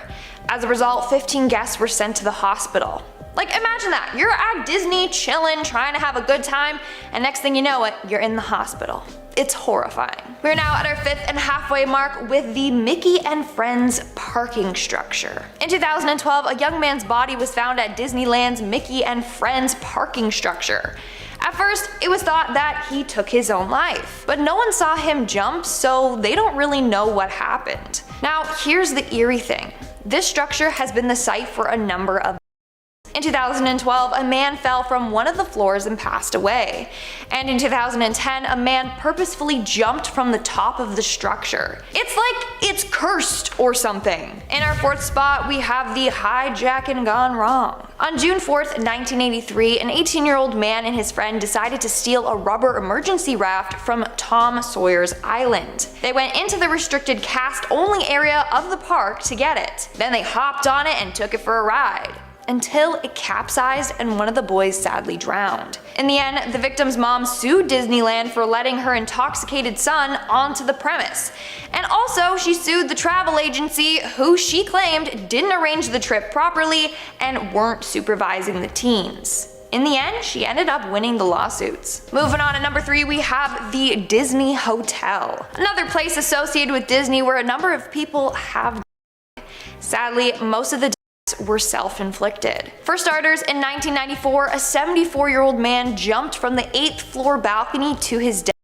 As a result, 15 guests were sent to the hospital. Like, imagine that. You're at Disney chilling, trying to have a good time, and next thing you know it, you're in the hospital. It's horrifying. We're now at our 5th and halfway mark with the Mickey and Friends parking structure. In 2012, a young man's body was found at Disneyland's Mickey and Friends parking structure. At first, it was thought that he took his own life, but no one saw him jump, so they don't really know what happened. Now, here's the eerie thing. This structure has been the site for a number of. In 2012, a man fell from one of the floors and passed away. And in 2010, a man purposefully jumped from the top of the structure. It's like it's cursed or something. In our 4th spot, we have the hijacking gone wrong. On June 4th, 1983, an 18-year-old man and his friend decided to steal a rubber emergency raft from Tom Sawyers Island. They went into the restricted cast-only area of the park to get it. Then they hopped on it and took it for a ride, until it capsized and one of the boys sadly drowned. In the end, the victim's mom sued Disneyland for letting her intoxicated son onto the premise. And also, she sued the travel agency, who she claimed didn't arrange the trip properly and weren't supervising the teens. In the end, she ended up winning the lawsuits. Moving on, at number 3, we have the Disney Hotel. Another place associated with Disney where a number of people have died. Sadly, most of the were self-inflicted. For starters, in 1994, a 74-year-old man jumped from the 8th floor balcony to his death.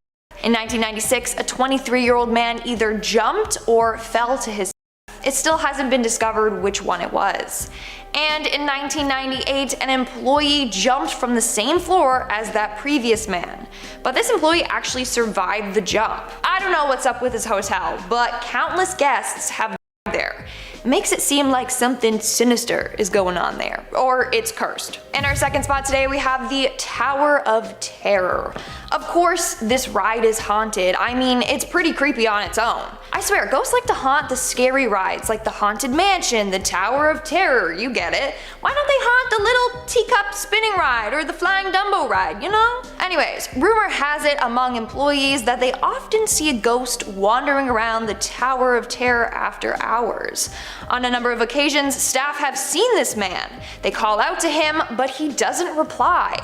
In 1996, a 23-year-old man either jumped or fell to his death. It still hasn't been discovered which one it was. And in 1998, an employee jumped from the same floor as that previous man. But this employee actually survived the jump. I don't know what's up with this hotel, but countless guests have died there. It makes it seem like something sinister is going on there, or it's cursed. In our 2nd spot today, we have the Tower of Terror. Of course, this ride is haunted. I mean, it's pretty creepy on its own. I swear, ghosts like to haunt the scary rides like the Haunted Mansion, the Tower of Terror, you get it. Why don't they haunt the little teacup spinning ride or the Flying Dumbo ride, you know? Anyways, rumor has it among employees that they often see a ghost wandering around the Tower of Terror after hours. On a number of occasions, staff have seen this man. They call out to him, but he doesn't reply.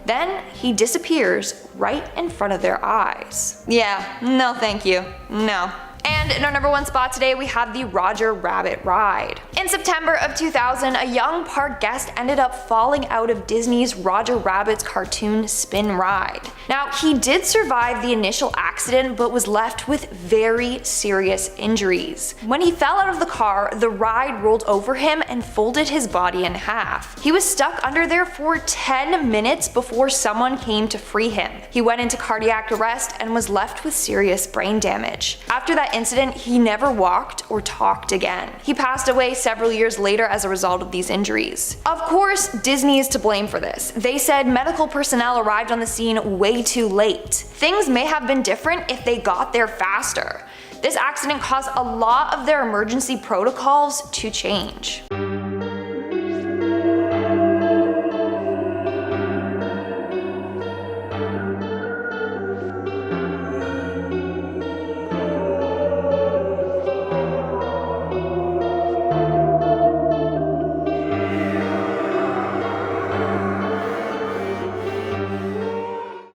Then he disappears right in front of their eyes. Yeah, no thank you, no. And in our number 1 spot today, we have the Roger Rabbit ride. In September of 2000, a young park guest ended up falling out of Disney's Roger Rabbit's cartoon spin ride. Now, he did survive the initial accident, but was left with very serious injuries. When he fell out of the car, the ride rolled over him and folded his body in half. He was stuck under there for 10 minutes before someone came to free him. He went into cardiac arrest and was left with serious brain damage. After that incident, he never walked or talked again. He passed away several years later as a result of these injuries. Of course, Disney is to blame for this. They said medical personnel arrived on the scene way too late. Things may have been different if they got there faster. This accident caused a lot of their emergency protocols to change.